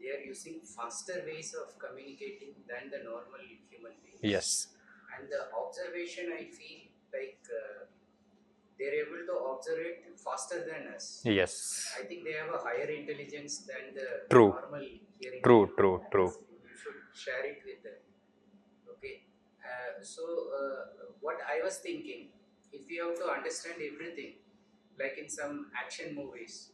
they are using faster ways of communicating than the normal human beings. Yes. And the observation, I feel like they're able to observe it faster than us. Yes. I think they have a higher intelligence than the True. normal hearing. True. You should share it with them. Okay. So what I was thinking, if you have to understand everything, like in some action movies,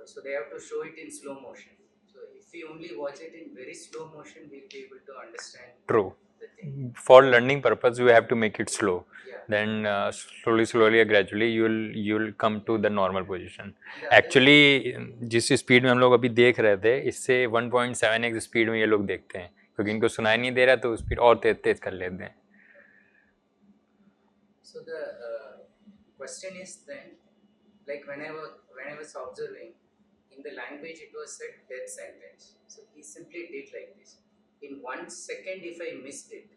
so they have to show it in slow motion. So if we only watch it in very slow motion, we'll be able to understand True. the thing. For learning purpose, you have to make it slow. Yeah. Then slowly or gradually you'll come to the normal position. Actually जिस speed में हम लोग अभी देख रहे थे, इससे 1.7x speed में ये लोग देखते हैं, क्योंकि इनको सुनाई नहीं दे रहा तो स्पीड और तेज कर लेते हैं. So the question is then, like when I was observing, in the language it was said death sentence. So he simply did like this. In 1 second, if I missed it,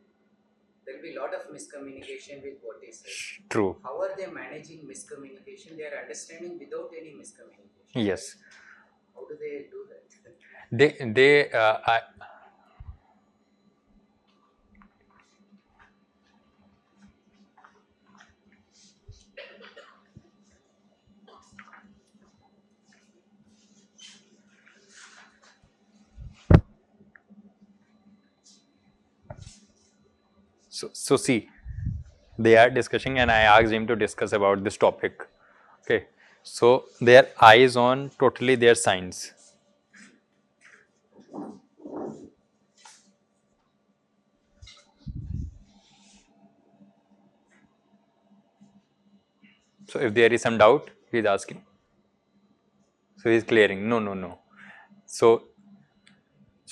there will be a lot of miscommunication with what he said. True. How are they managing miscommunication? They are understanding without any miscommunication. Yes. How do they do that? So see, they are discussing and I asked him to discuss about this topic. Okay, so their eyes on totally their signs. So if there is some doubt, he is asking. So he is clearing. No. So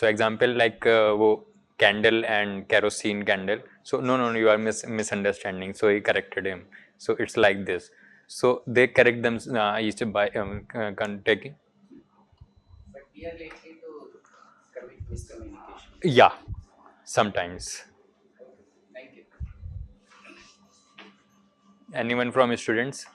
example like वो candle and kerosene candle. So no, you are misunderstanding. So he corrected him. So it's like this. So they correct them each by taking. But we are likely to commit miscommunication. Yeah, sometimes. Thank you. Anyone from students?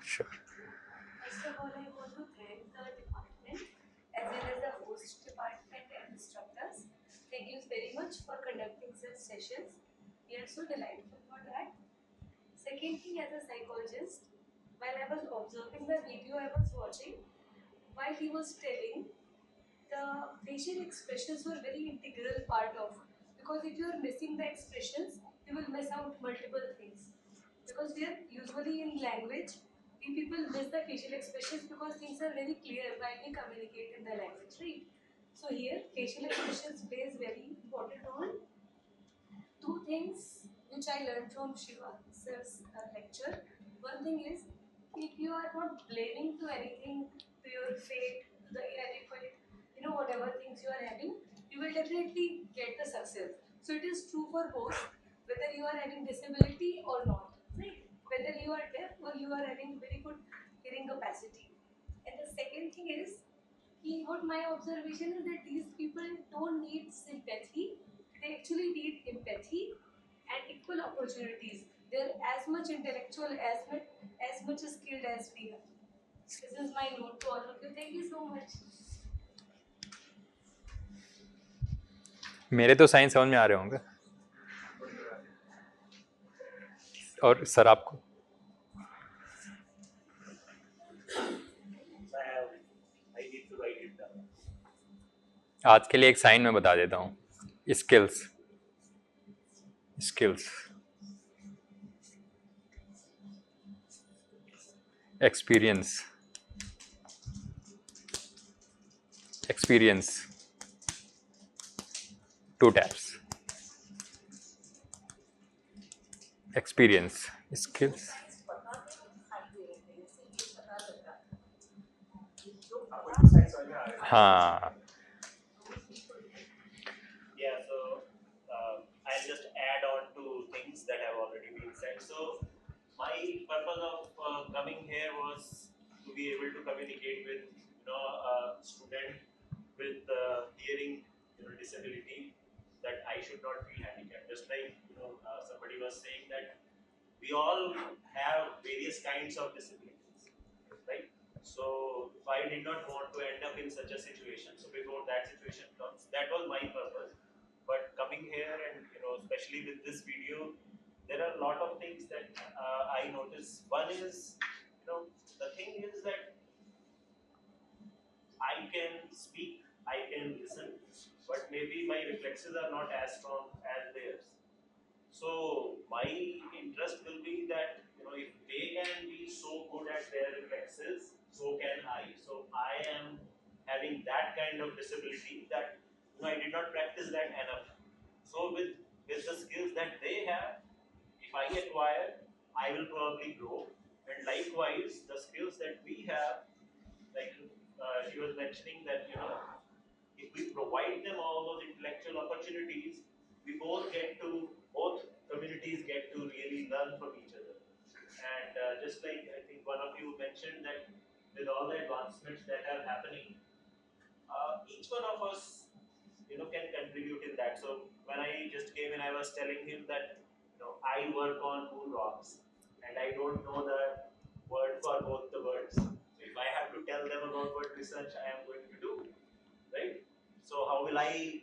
Sure. First of all, I want to thank the department as well as the host department and instructors. Thank you very much for conducting such sessions. We are so delightful for that. Second thing, as a psychologist, while I was observing the video I was watching, while he was telling, the facial expressions were very integral part of, because if you are missing the expressions, you will miss out multiple things. Because we are usually in language, we people miss the facial expressions because things are very clear while we communicate in the language, right? So here, facial expressions plays very important role. Two things which I learned from Shiva sir's lecture. One thing is, if you are not blaming to anything, to your fate, to the inadequate, whatever things you are having, you will definitely get the success. So it is true for both, whether you are having disability or not, right? Whether you are deaf or you are having very good hearing capacity. And the second thing is, what my observation is that these people don't need sympathy, they actually need empathy and equal opportunities. They're as much intellectual, as much skilled as we are. This is my note to all of you. Thank you so much. मेरे तो science समझ में आ रहे होंगे, और sir आपको? I need to write it down. आज के लिए एक साइन मैं बता देता हूँ. Skills, skills, experience, experience, 2 taps. Experience, skills. हाँ, Yeah, so I'll just add on to things that have already been said. So my purpose of coming here was to be able to communicate with a student with hearing disability, that I should not feel handicapped. Just like somebody was saying that we all have various kinds of disabilities, right? So I did not want to end up in such a situation. So before that situation comes, that was my purpose. But coming here and especially with this video, there are a lot of things that I notice. One is, the thing is that I can speak, I can listen, but maybe my reflexes are not as strong as theirs. So my interest will be that if they can be so good at their reflexes, so can I. So I am having that kind of disability that I did not practice that enough. So with the skills that they have, if I acquire, I will probably grow. And likewise, the skills that we have, like she was mentioning that if we provide them all those intellectual opportunities, we both communities get to really learn from each other. And just like I think one of you mentioned that with all the advancements that are happening, each one of us can contribute in that. So when I just came in, I was telling him that I work on moon rocks and I don't know the word for both the words. So if I have to tell them about what research I am going to do, right? So how will I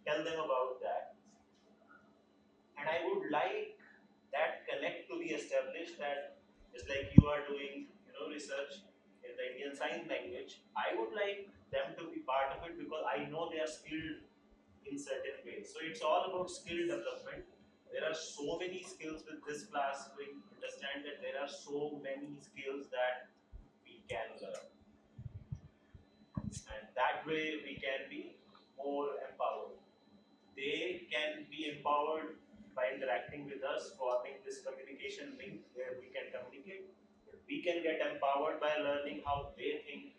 tell them about that? And I would like that connect to be established, that just like you are doing research in the Indian Sign Language, I would like them to be part of it because I know they are skilled in certain ways. So it's all about skill development. There are so many skills with this class. We understand that there are so many skills that we can learn, and that way we can be more empowered. They can be empowered by interacting with us, forming this communication link where we can communicate. We can get empowered by learning how they think,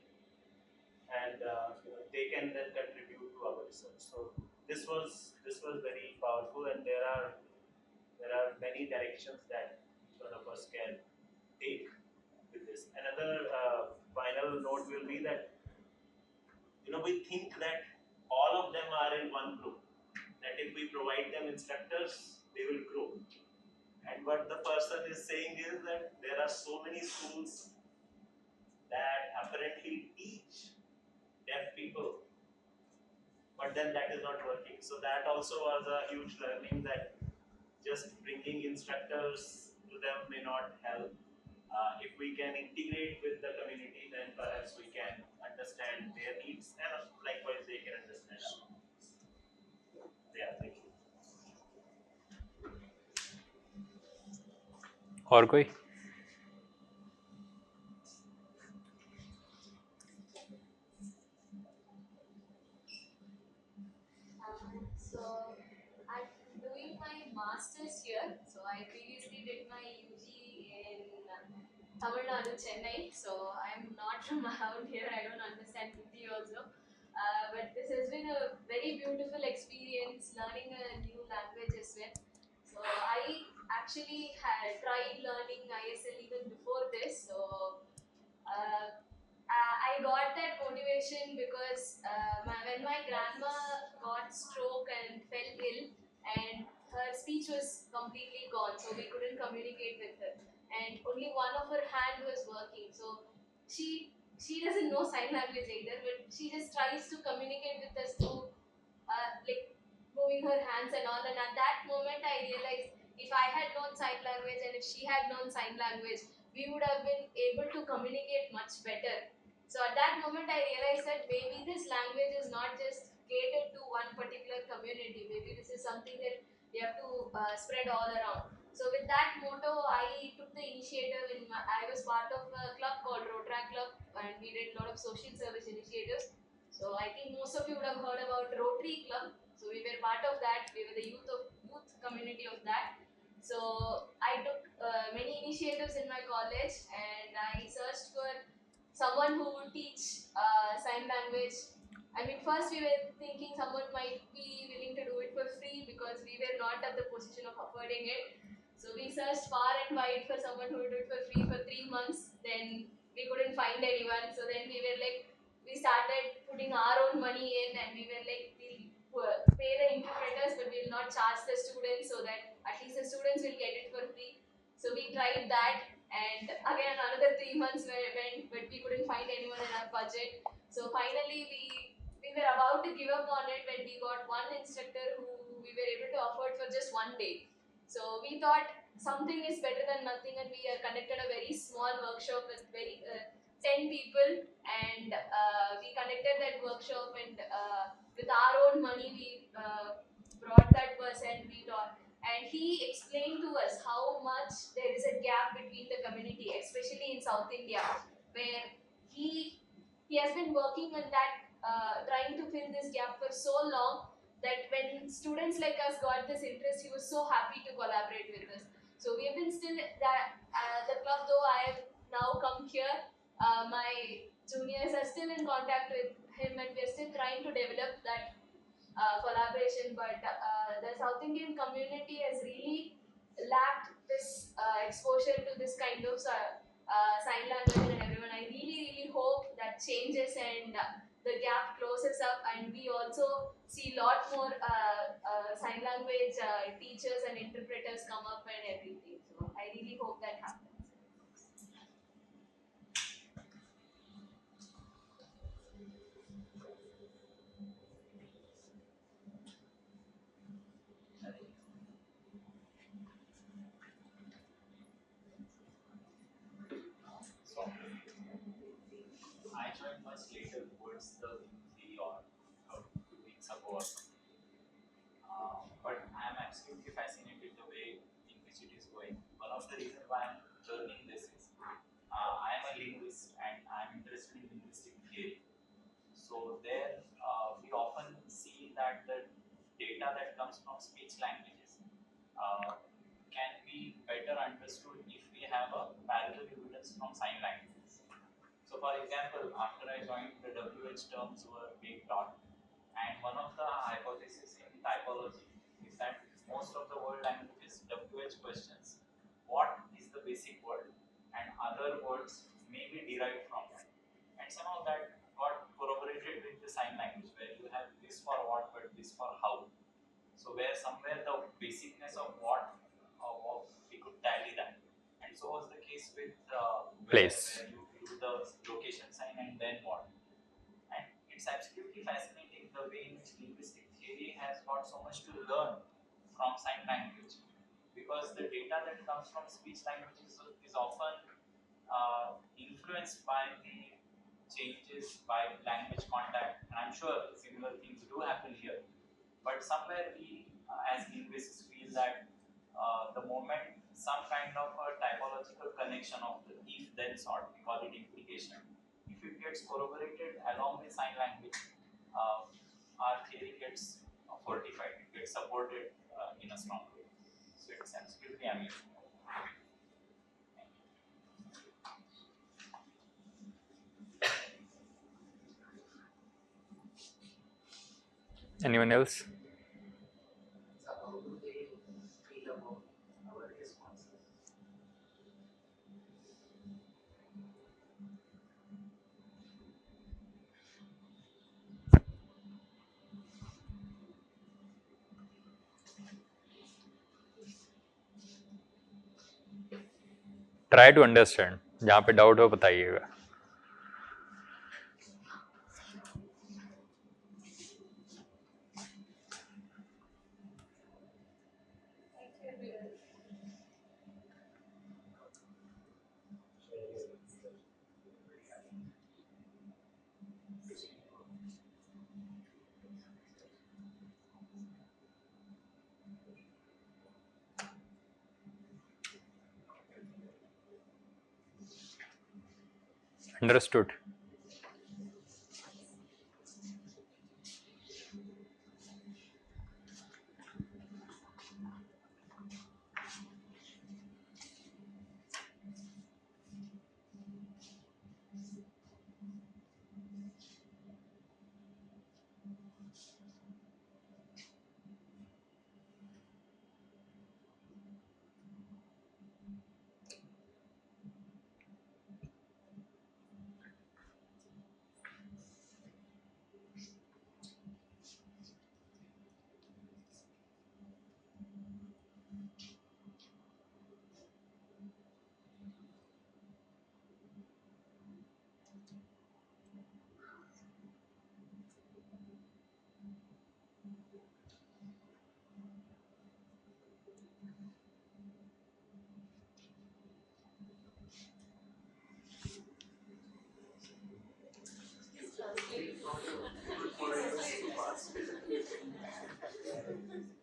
and they can then contribute to our research. So this was very powerful, and there are many directions that each one of us can take with this. Another final note will be that we think that all of them are in one group, that if we provide them instructors, they will grow. And what the person is saying is that there are so many schools that apparently teach deaf people, but then that is not working. So that also was a huge learning, that just bringing instructors to them may not help. if we can integrate with the community, then perhaps we can understand their needs and likewise they can understand our needs. Yeah, thank you. और कोई? So I'm doing my master's here. So I previously did my UG in Tamil Nadu, Chennai. So I'm not from around here. I don't understand Hindi also. But this has been a very beautiful experience learning a new language as well. So I actually had tried learning ISL even before this. So I got that motivation because when my grandma got stroke and fell ill, and her speech was completely gone, so we couldn't communicate with her, and only one of her hand was working. So she doesn't know sign language either, but she just tries to communicate with us through like moving her hands and all. And at that moment, I realized if I had known sign language and if she had known sign language, we would have been able to communicate much better. So at that moment, I realized that maybe this language is not just catered to one particular community. Maybe this is something that we have to spread all around. So with that motto, I took the initiative. I was part of a club called Rotaract Club, and we did a lot of social service initiatives. So I think most of you would have heard about Rotary Club. So we were part of that. We were the youth community of that. So I took many initiatives in my college, and I searched for someone who would teach sign language. I mean, first we were thinking someone might be willing to do it for free because we were not at the position of affording it. So we searched far and wide for someone who would do it for free for 3 months. Then we couldn't find anyone. So then we were like, we started putting our own money in, and we were like, we'll pay the interpreters, but we'll not charge the students, so that at least the students will get it for free. So we tried that, and again another 3 months went, but we couldn't find anyone in our budget. So finally we were about to give up on it when we got one instructor who we were able to afford for just one day. So we thought something is better than nothing, and we conducted a very small workshop with very 10 people, and we conducted that workshop, and with our own money we brought that person, we taught, and he explained to us how much there is a gap between the community, especially in South India, where he he has been working on that, trying to fill this gap for so long, that when students like us got this interest, he was so happy to collaborate with us. So we have been still that the club, though I have now come here, my juniors are still in contact with him, and we're still trying to develop that collaboration. But the South Indian community has really lacked this exposure to this kind of sign language and everyone. I really hope that changes, and the gap closes up, and we also see a lot more sign language teachers and interpreters come up and everything. So I really hope that happens. So I joined much later, towards the 3 or 2 weeks ago or something. But I am absolutely fascinated the way in which it is going. One of the reasons why I am learning this is I am a linguist and I am interested in linguistic theory. So there we often see that the data that comes from speech languages uh, can be better understood if we have a parallel evidence from sign languages. So for example, after I joined, the WH terms were being taught, and one of the hypotheses in typology is that most of the world languages WH questions what is the basic word, and other words may be derived from that. And somehow that got corroborated with the sign language, where you have this for what but this for how. So where somewhere the basicness of what we could tally that. And so was the case with Place. where you do the location sign and then what. And it's absolutely fascinating the way in which linguistic theory has got so much to learn from sign language, because the data that comes from speech languages is often influenced by the changes by language contact, and I'm sure similar things do happen here. But somewhere we, as linguists, feel that the moment some kind of a typological connection of the if-then sort, we call it implication, if it gets corroborated along with sign language, our theory gets fortified, it gets supported in a strong way. So it's absolutely amazing. Anyone else? So how do they feel about our responses? Try to understand, जहाँ पे doubt हो बताइएगा. Thank you, everyone. Understood.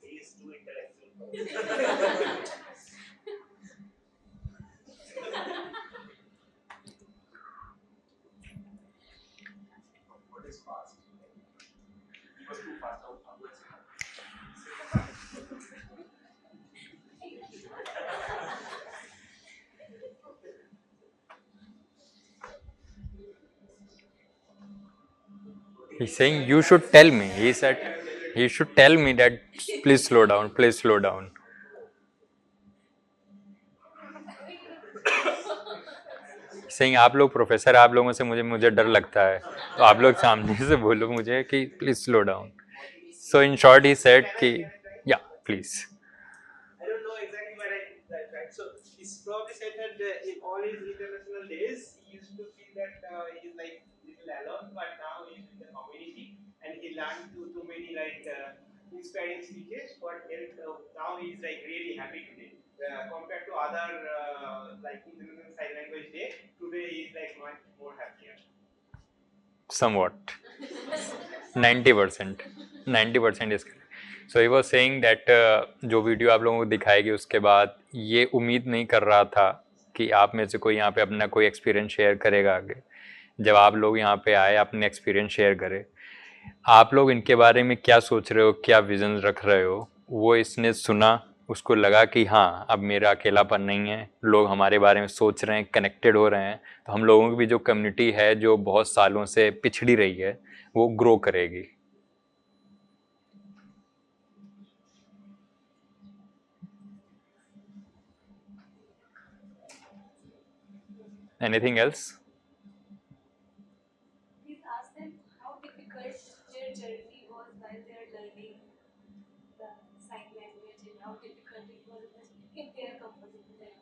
He is too intellectual. What is fast? He was too fast. How do I say that? He's saying you should tell me. He said he should tell me that please slow down, please slow down. Saying आप लोग professor, आप लोगों से मुझे डर लगता है, तो आप लोग सामने से बोलो मुझे कि please slow down. So in short he said कि yeah please. I don't know exactly where I did that, right? So he's probably said that in all his international days, he used to feel that he's like little alone, but now he's in the community and he learned too many like inspiring speeches. But now he's like really happy today compared to other like international sign language day. Today he's like much more happier. Somewhat 90%, 90% is correct. So he was saying that जो video आप लोगों को दिखाएगी उसके बाद ये उम्मीद नहीं कर रहा था कि आप में से कोई यहाँ पे अपना कोई एक्सपीरियंस शेयर करेगा आगे. जब आप लोग यहाँ पे आए अपने एक्सपीरियंस शेयर करें, आप लोग इनके बारे में क्या सोच रहे हो, क्या विजन रख रहे हो, वो इसने सुना, उसको लगा कि हाँ अब मेरा अकेलापन नहीं है, लोग हमारे बारे में सोच रहे हैं, कनेक्टेड हो रहे हैं, तो हम लोगों की भी जो कम्युनिटी है जो बहुत सालों से पिछड़ी रही है वो ग्रो करेगी. Anything else? Please ask them how difficult their journey was while they are learning the sign language and how difficult it was if they are comfortable there.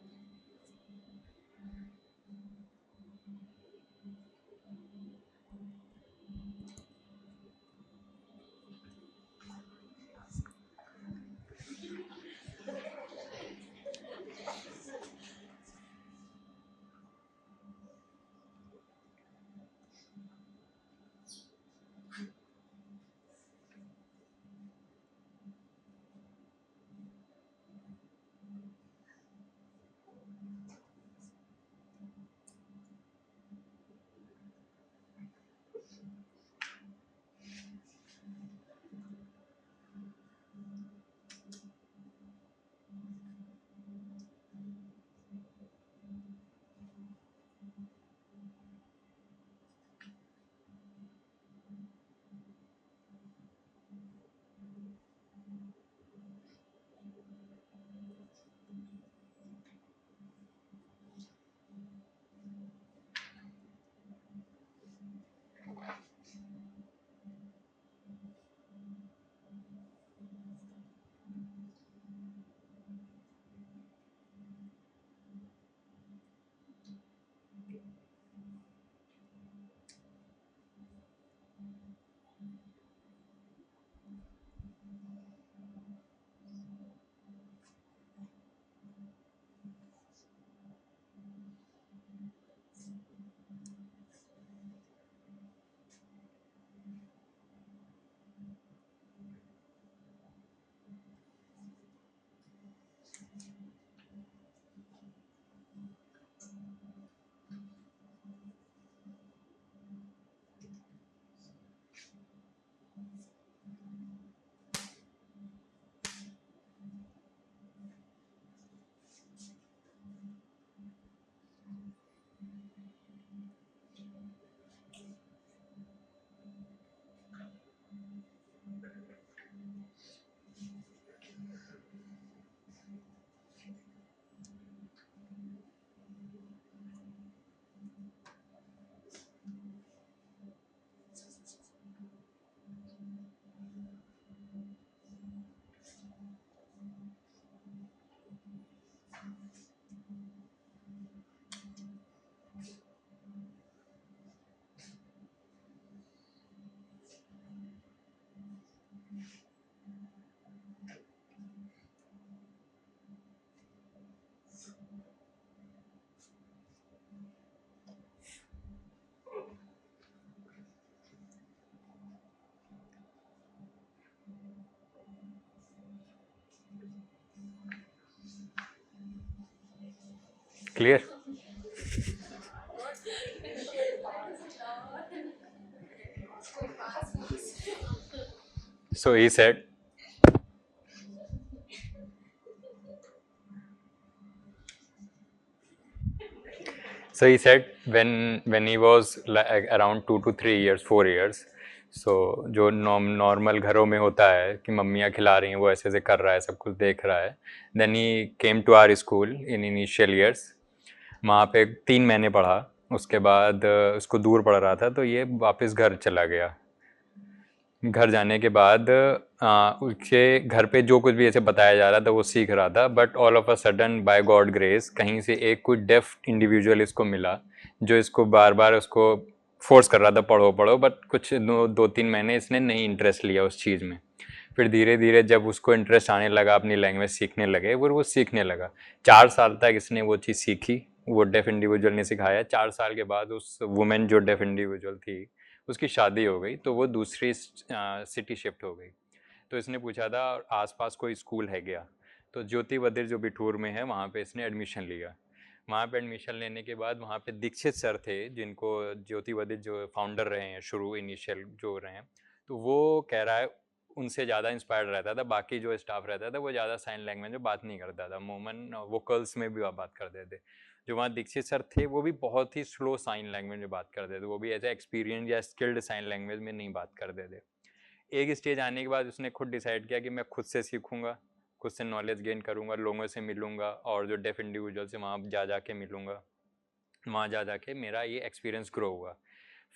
Clear? So he said, when he was like around 2 to 3 years, 4 years, so जो normal घरों में होता है कि मम्मियाँ खिला रही हैं, वो ऐसे ऐसे कर रहा है, सब कुछ देख रहा है. Then he came to our school in initial years. वहाँ पे 3 महीने पढ़ा. उसके बाद उसको दूर पड़ रहा था, तो ये वापस घर चला गया. घर जाने के बाद उसके घर पे जो कुछ भी ऐसे बताया जा रहा था वो सीख रहा था. But all of a sudden by God grace कहीं से एक कोई डेफ इंडिविजुअल इसको मिला, जो इसको बार बार उसको फोर्स कर रहा था, पढ़ो पढ़ो. बट कुछ 2-3 महीने इसने नहीं इंटरेस्ट लिया उस चीज़ में. फिर धीरे धीरे जब उसको इंटरेस्ट आने लगा, अपनी लैंग्वेज सीखने लगे, वो सीखने लगा. 4 साल तक इसने वो चीज़ सीखी, वो डेफ इंडिविजुअल ने सिखाया. 4 साल के बाद उस वुमेन जो डेफ इंडिविजुअल थी, उसकी शादी हो गई, तो वो दूसरी सिटी शिफ्ट हो गई. तो इसने पूछा था आसपास कोई स्कूल है क्या. तो ज्योति बधिर जो बिठूर में है, वहाँ पे इसने एडमिशन लिया. वहाँ पे एडमिशन लेने के बाद वहाँ पे दीक्षित सर थे, जिनको ज्योति बधिर जो फाउंडर रहे हैं शुरू इनिशियल जो रहे हैं, तो वो कह रहा है उनसे ज़्यादा इंस्पायर्ड रहता था. बाकी जो स्टाफ रहता था वो ज़्यादा साइन लैंग्वेज में बात नहीं करता था, मोमन वोकल्स में भी बात करते थे. जो वहाँ दीक्षित सर थे वो भी बहुत ही स्लो साइन लैंग्वेज में बात करते थे, वो भी ऐसे एक्सपीरियंस या स्किल्ड साइन लैंग्वेज में नहीं बात करते थे. एक स्टेज आने के बाद उसने खुद डिसाइड किया कि मैं खुद से सीखूंगा, खुद से नॉलेज गेन करूंगा, लोगों से मिलूंगा, और जो डेफ इंडिविजुअल से वहाँ जा के मिलूंगा, वहाँ जा के मेरा ये एक्सपीरियंस ग्रो हुआ.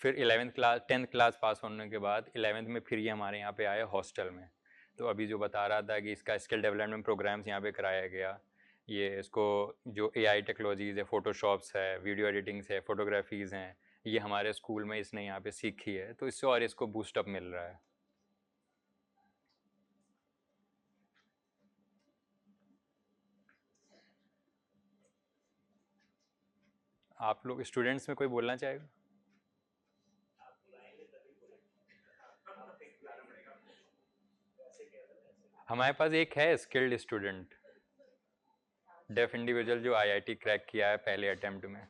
फिर 11th class 10th class pass होने के बाद 11th में फिर ये हमारे यहाँ पे आया हॉस्टल में. तो अभी जो बता रहा था कि इसका स्किल डेवलपमेंट प्रोग्राम्स यहाँ पे कराया गया. ये इसको जो AI टेक्नोलॉजीज़ है, फोटोशॉप्स है, वीडियो एडिटिंग्स है, फोटोग्राफीज़ हैं, ये हमारे स्कूल में इसने यहाँ पे सीखी है. तो इससे और इसको बूस्टअप मिल रहा है. आप लोग स्टूडेंट्स में कोई बोलना चाहेगा? हमारे पास एक है स्किल्ड स्टूडेंट, डेफ इंडिविजुअल, जो IIT क्रैक किया है पहले अटेम्प्ट में.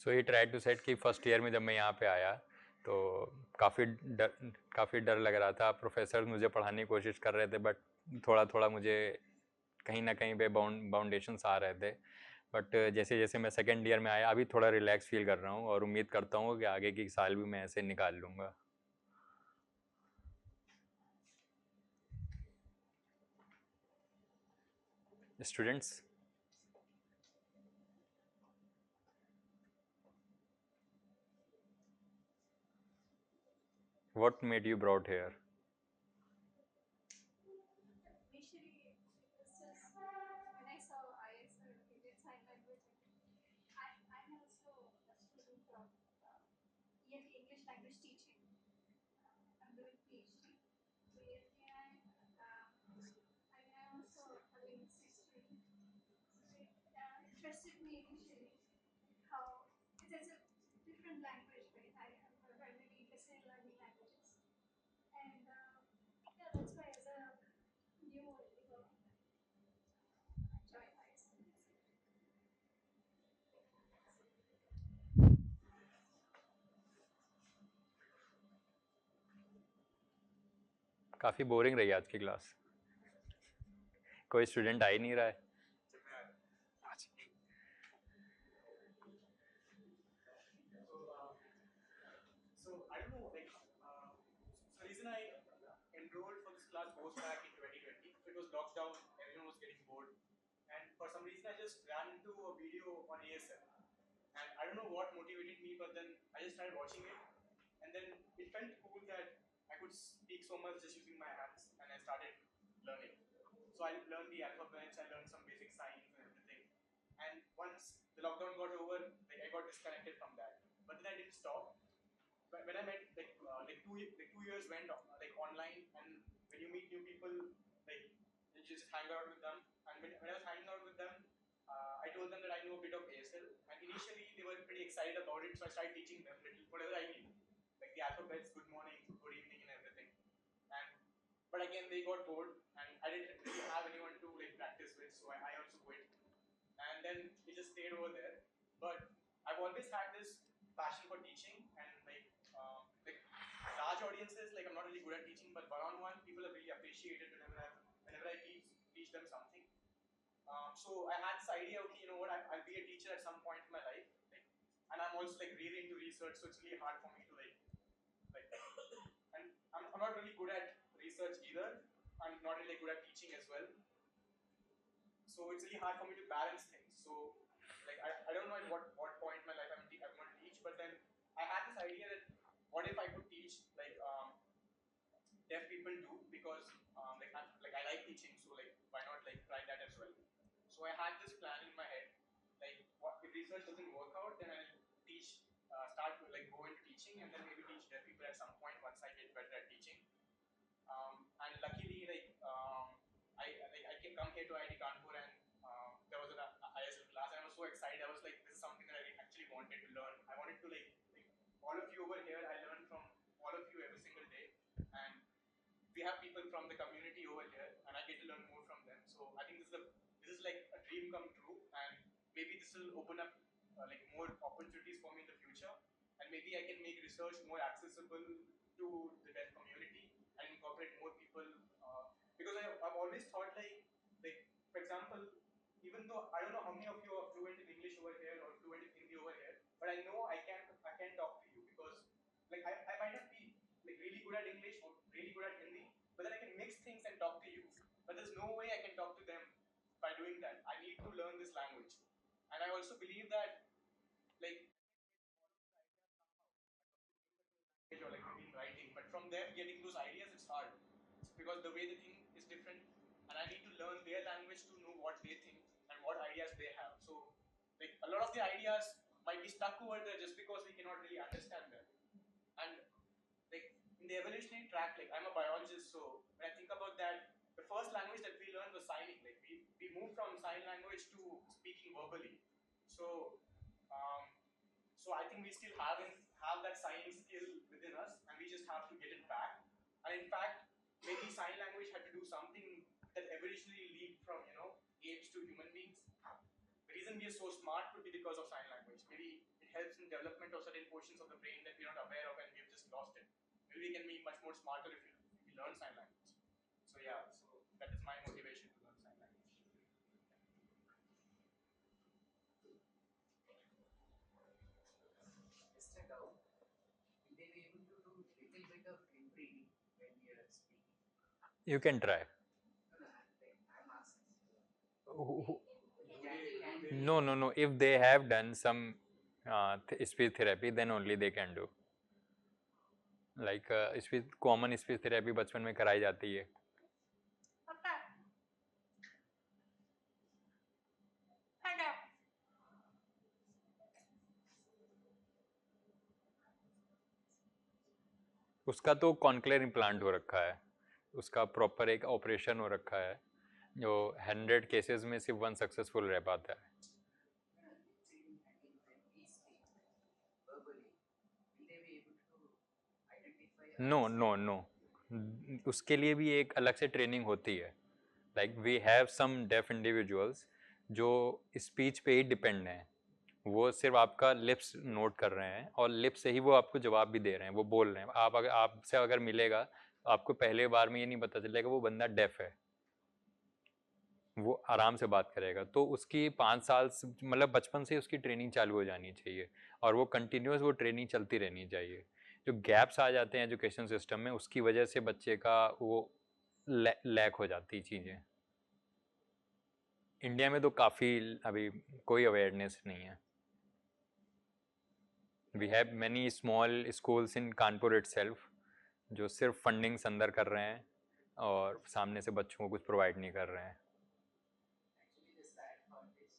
सो ही ट्राई टू सेट कि फर्स्ट ईयर में जब मैं यहाँ पे आया तो काफ़ी डर लग रहा था. प्रोफेसर मुझे पढ़ाने की कोशिश कर रहे थे, बट थोड़ा थोड़ा मुझे कहीं ना कहीं पे बाउंडेशंस आ रहे थे. बट जैसे जैसे मैं सेकेंड ईयर में आया, अभी थोड़ा रिलैक्स फील कर रहा हूँ और उम्मीद करता हूँ कि आगे की साल भी मैं ऐसे निकाल लूँगा. Students, what made you brought here? Initially, it was just when I saw ISL Indian Sign Language, I'm also a student of ELT English Language Teaching. I'm doing PhD. So ELTI, I'm also a linguistics student. So it interested me initially how it is a different language, right? I'm primarily interested in learning languages. And yeah, that's why as a new join ISL. काफ़ी boring रही आज की class. कोई student आ ही नहीं रहा है. So was lockdown, everyone was getting bored, and for some reason I just ran into a video on ASL, and I don't know what motivated me, but then I just started watching it, and then it felt cool that I could speak so much just using my hands, and I started learning. So I learned the alphabets, I learned some basic signs and everything. And once the lockdown got over, like I got disconnected from that. But then I didn't stop. When I met like 2 years went like online, and when you meet new people, like you just hang out with them. And when I was hanging out with them, I told them that I knew a bit of ASL, and initially they were pretty excited about it. So I started teaching them little whatever I knew, like the alphabets, good morning, good evening, and everything. And but again they got bored, and I didn't really have anyone to like practice with, so I also quit. And then it just stayed over there. But I've always had this passion for teaching, and like large audiences, like I'm not really good at teaching, but one-on-one people have really appreciated whenever I teach them something. So I had this idea, okay, you know what, I'll be a teacher at some point in my life, like, and I'm also like really into research, so it's really hard for me to like and I'm not really good at research either. I'm not really good at teaching as well. So it's really hard for me to balance things. So like I don't know at what point in my life I'm going to teach, but then I had this idea that what if I could teach like deaf people do, because I like teaching, so like why not like try that as well. So I had this plan in my head, like what if research doesn't work out, then I'll teach, start to like go into teaching, and then maybe teach deaf people at some point once I get better at teaching. And luckily, I can come here to IIT Kanpur, and there was an ISL class, and I was so excited. I was like, this is something that I actually wanted to learn. I wanted to like all of you over here. I learn from all of you every single day, and we have people from the community over here, and I get to learn more from them. So I think this is like a dream come true, and maybe this will open up like more opportunities for me in the future, and maybe I can make research more accessible to the deaf community and incorporate more people. Because I've always thought like for example, even though I don't know how many of you are fluent in English over here or fluent in Hindi over here, but I know I can talk to you, because like I might not be like really good at English or really good at Hindi, but then I can mix things and talk to you. But there's no way I can talk to them by doing that. I need to learn this language, and I also believe that like or like maybe in writing, but from them getting those ideas, it's hard. It's because the way they think is different, and I need to learn their language to know what they think and what ideas they have. So, like a lot of the ideas might be stuck over there just because we cannot really understand them. And like in the evolutionary track, like I'm a biologist, so when I think about that, the first language that we learned was signing. Like we moved from sign language to speaking verbally. So um, so I think we still have that signing skill within us, and we just have to get it back. And in fact, maybe sign language had to do something that evolutionarily leaped from apes to human beings. The reason we are so smart could be because of sign language. Maybe it helps in development of certain portions of the brain that we're not aware of, and we've just lost it. Maybe we can be much more smarter if we learn sign language. So yeah, so that is my motivation to learn sign language. Just a doubt. Will they be able to do little bit of lip reading when we are speaking? You can try. I'm asking. Who- Can No. If they have done some speech therapy, then only they can do. Like speech, common speech therapy बचपन में कराई जाती है. उसका तो कॉन्क्लेयर implant हो रखा है, उसका प्रॉपर एक ऑपरेशन हो रखा है, जो 100 केसेस में सिर्फ 1 सक्सेसफुल रह पाता है. नो. उसके लिए भी एक अलग से ट्रेनिंग होती है. Like we have some deaf individuals जो स्पीच पे ही डिपेंड हैं. वो सिर्फ आपका लिप्स नोट कर रहे हैं और लिप्स से ही वो आपको जवाब भी दे रहे हैं, वो बोल रहे हैं. आप अगर आपसे अगर मिलेगा तो आपको पहले बार में ये नहीं पता चलेगा वो बंदा डेफ है, वो आराम से बात करेगा. तो उसकी 5 साल मतलब बचपन से उसकी ट्रेनिंग चालू हो जानी चाहिए, और वो कंटिन्यूस वो ट्रेनिंग चलती रहनी चाहिए. जो गैप्स आ जाते हैं एजुकेशन सिस्टम में, उसकी वजह से बच्चे का वो लैक हो जाती चीज़ें. इंडिया में तो काफ़ी अभी कोई अवेयरनेस नहीं है. We have many small schools in Kanpur itself जो सिर्फ फंडिंग्स अंदर कर रहे हैं और सामने से बच्चों को कुछ प्रोवाइड नहीं कर रहे हैं. Actually, the sad part is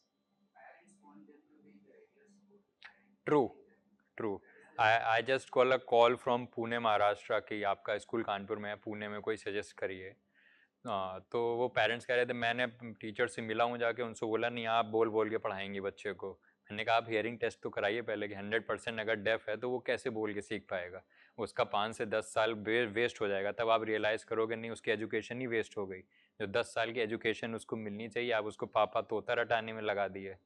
parents want them to be in the regular school. True true. I just call a call from Pune Maharashtra कि आपका स्कूल कानपुर में है, पुणे में कोई सजेस्ट करिए. तो वो पेरेंट्स कह रहे थे, मैंने टीचर से मिला हूँ जाके, उनसे बोला नहीं आप बोल बोल के पढ़ाएंगे बच्चे को. मैंने कहा आप हियरिंग टेस्ट तो कराइए पहले कि 100% अगर डेफ है तो वो कैसे बोल के सीख पाएगा. उसका 5 से 10 साल वेस्ट हो जाएगा. तब आप रियलाइज़ करोगे नहीं उसकी एजुकेशन ही वेस्ट हो गई. जो 10 साल की एजुकेशन उसको मिलनी चाहिए आप उसको पापा तोता रटाने में लगा दिए.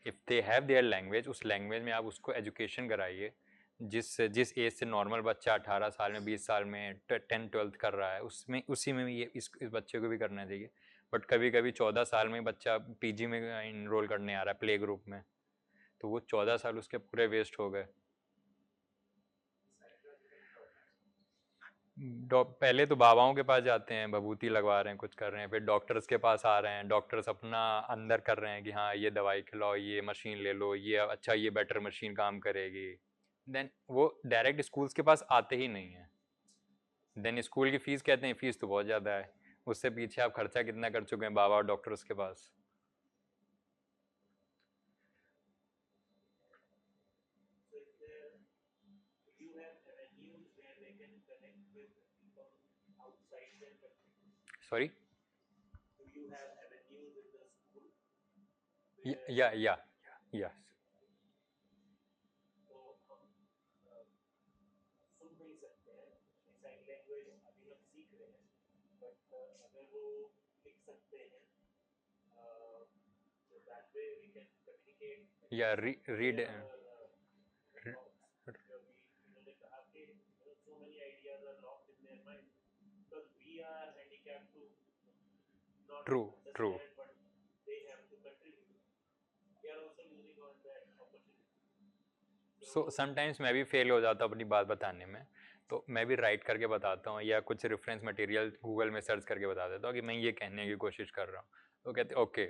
If they have their language, उस लैंग्वेज में आप उसको एजुकेशन कराइए. जिस एज से नॉर्मल बच्चा 18 साल में 20 साल में 10-12 कर रहा है उसमें उसी में ये इस बच्चे को भी करना चाहिए. बट कभी कभी 14 साल में बच्चा पीजी में इनरोल करने आ रहा है प्ले ग्रुप में, तो वो 14 साल उसके पूरे वेस्ट हो गए. पहले तो बाबाओं के पास जाते हैं, बभूती लगवा रहे हैं, कुछ कर रहे हैं, फिर डॉक्टर्स के पास आ रहे हैं, डॉक्टर्स अपना अंदर कर रहे हैं कि हाँ ये दवाई खिलाओ, ये मशीन ले लो, ये अच्छा ये बेटर मशीन काम करेगी. देन वो डायरेक्ट स्कूल्स के पास आते ही नहीं है. देन स्कूल की फीस कहते हैं फीस तो बहुत ज़्यादा है, उससे पीछे आप खर्चा कितना कर चुके हैं बाबा और डॉक्टर्स के पास. सॉरी. या यस. या read. True true. So sometimes मैं भी फेल हो जाता हूँ अपनी बात बताने में, तो मैं भी राइट करके बताता हूँ या कुछ रेफरेंस मटेरियल गूगल में सर्च करके बता देता हूँ कि मैं ये कहने की कोशिश कर रहा हूँ. तो कहते ओके.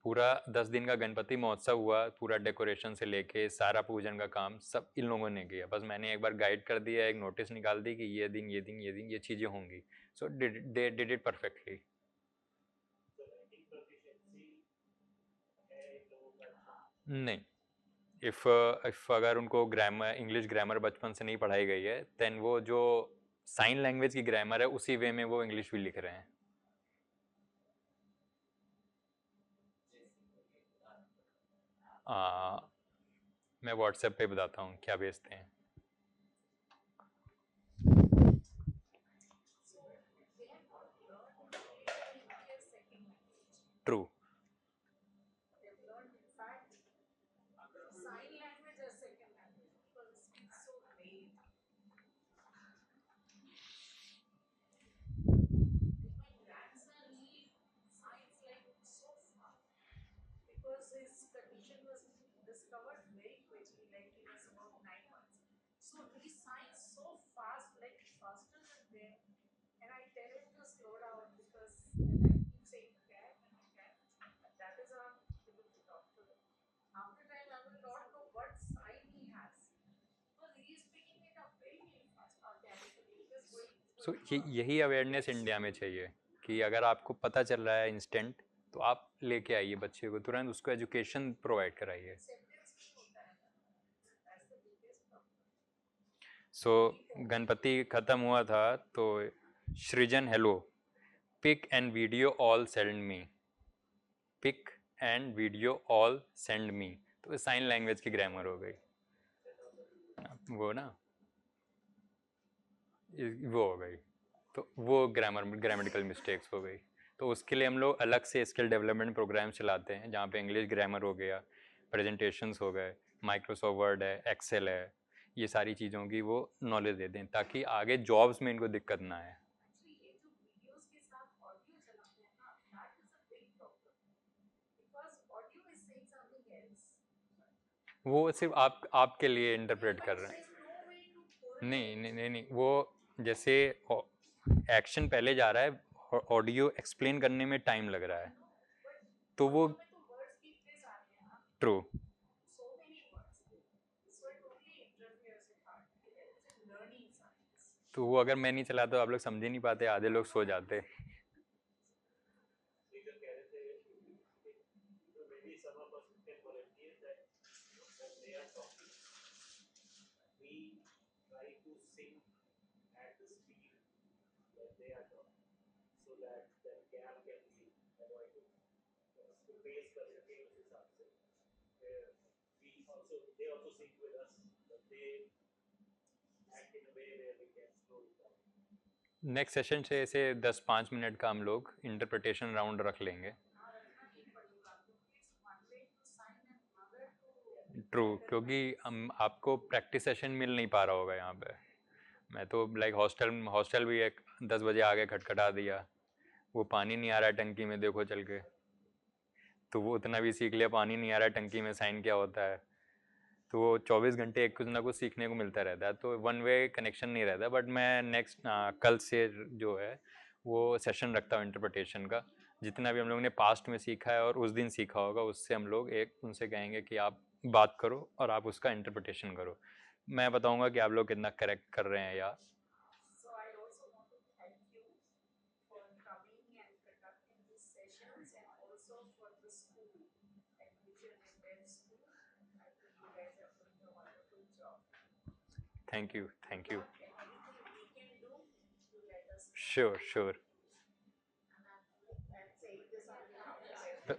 पूरा 10 दिन का गणपति महोत्सव हुआ, पूरा डेकोरेशन से लेके सारा पूजन का काम सब इन लोगों ने किया. बस मैंने एक बार गाइड कर दिया, एक नोटिस निकाल दी कि ये दिन ये दिन ये दिन ये चीज़ें होंगी. सो दे डिड इट परफेक्टली. नहीं. इफ़ अगर उनको ग्रामर इंग्लिश ग्रामर बचपन से नहीं पढ़ाई गई है, देन वो जो साइन लैंग्वेज की ग्रामर है उसी वे में वो इंग्लिश भी लिख रहे हैं. मैं व्हाट्सएप पे बताता हूँ क्या भेजते हैं. True. Sign language as second language because it speaks so late. My grandson, he signs like so fast because his condition was discovered very quickly, like he was about 9 months. So he signs so fast, like faster than them. And I tell him to slow down because I keep saying cat and cat. And that is how I'm able to talk to him. After time, I will not know what sign he has. Because he is picking it up very, very fast organically. It is going. सो यही awareness India में चाहिए कि अगर आपको पता चल रहा है इंस्टेंट तो आप लेके आइए बच्चे को, तुरंत उसको एजुकेशन प्रोवाइड कराइए. सो गणपति ख़त्म हुआ था तो Srijan hello, pic and video all send me, pic and video all send me. तो साइन लैंग्वेज की ग्रामर हो गई वो ना, वो हो गई. तो वो ग्रामेटिकल मिस्टेक्स हो गई. तो उसके लिए हम लोग अलग से स्किल डेवलपमेंट प्रोग्राम चलाते हैं जहाँ पे इंग्लिश ग्रामर हो गया, प्रेजेंटेशंस हो गए, माइक्रोसॉफ्ट वर्ड है, एक्सेल है, ये सारी चीज़ों की वो नॉलेज दे दें ताकि आगे जॉब्स में इनको दिक्कत ना आए. Actually, ये जो videos के साथ audio चलाते हैं ना, that is a big problem because audio is saying something else. वो सिर्फ आपके लिए इंटरप्रेट कर रहे हैं. नहीं नहीं नहीं नहीं, वो जैसे एक्शन पहले जा रहा है, ऑडियो एक्सप्लेन करने में टाइम लग रहा है, तो वो ट्रू। तो वो अगर मैं नहीं चलाता तो आप लोग समझ ही नहीं पाते, आधे लोग सो जाते। नेक्स्ट सेशन से ऐसे 10-5 मिनट का हम लोग इंटरप्रिटेशन राउंड रख लेंगे। ट्रू, क्योंकि हम आपको प्रैक्टिस सेशन मिल नहीं पा रहा होगा यहाँ पे। मैं तो लाइक हॉस्टल भी एक 10 बजे आगे खटखटा दिया, वो पानी नहीं आ रहा है टंकी में, देखो चल के, तो वो उतना भी सीख लिया, पानी नहीं आ रहा है टंकी में साइन क्या होता है। तो वो 24 घंटे कुछ ना कुछ सीखने को मिलता रहता है, तो वन वे कनेक्शन नहीं रहता। बट मैं नेक्स्ट कल से जो है वो सेशन रखता हूँ इंटरप्रिटेशन का। जितना भी हम लोगों ने पास्ट में सीखा है और उस दिन सीखा होगा, उससे हम लोग एक उनसे कहेंगे कि आप बात करो और आप उसका इंटरप्रिटेशन करो। मैं बताऊंगा कि आप लोग कितना करेक्ट कर रहे हैं या। Thank you, thank you. Sure sure.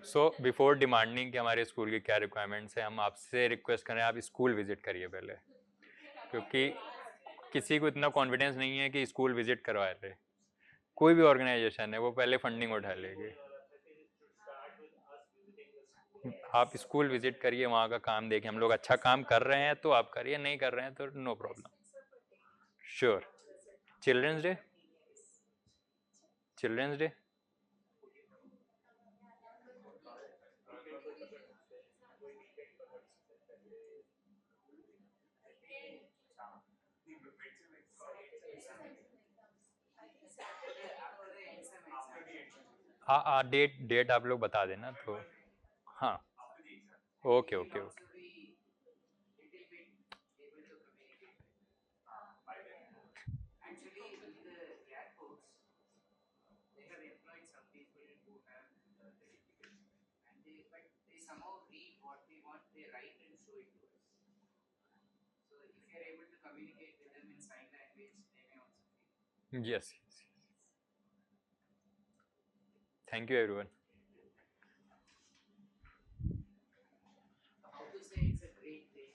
So before demanding कि हमारे स्कूल की क्या रिक्वायरमेंट्स है, हम आपसे रिक्वेस्ट करें आप स्कूल विजिट करिए पहले, क्योंकि किसी को इतना कॉन्फिडेंस नहीं है कि स्कूल विजिट करवा ले। कोई भी ऑर्गेनाइजेशन है वो पहले फंडिंग उठा लेगी। आप स्कूल विजिट करिए, वहाँ का काम देखिए, हम लोग अच्छा काम कर रहे हैं तो आप करिए, नहीं कर रहे हैं तो no problem. Sure. Children's day, children's day हाँ, डेट डेट आप लोग बता देना तो। हाँ, okay okay okay. Actually, in the airports, they have employed some people who have the difficulty, and they somehow read what we want, they write and show it to us. So if you are able to communicate with them in sign language, they may also feel. Yes. Thank you everyone. How to say it's a great day?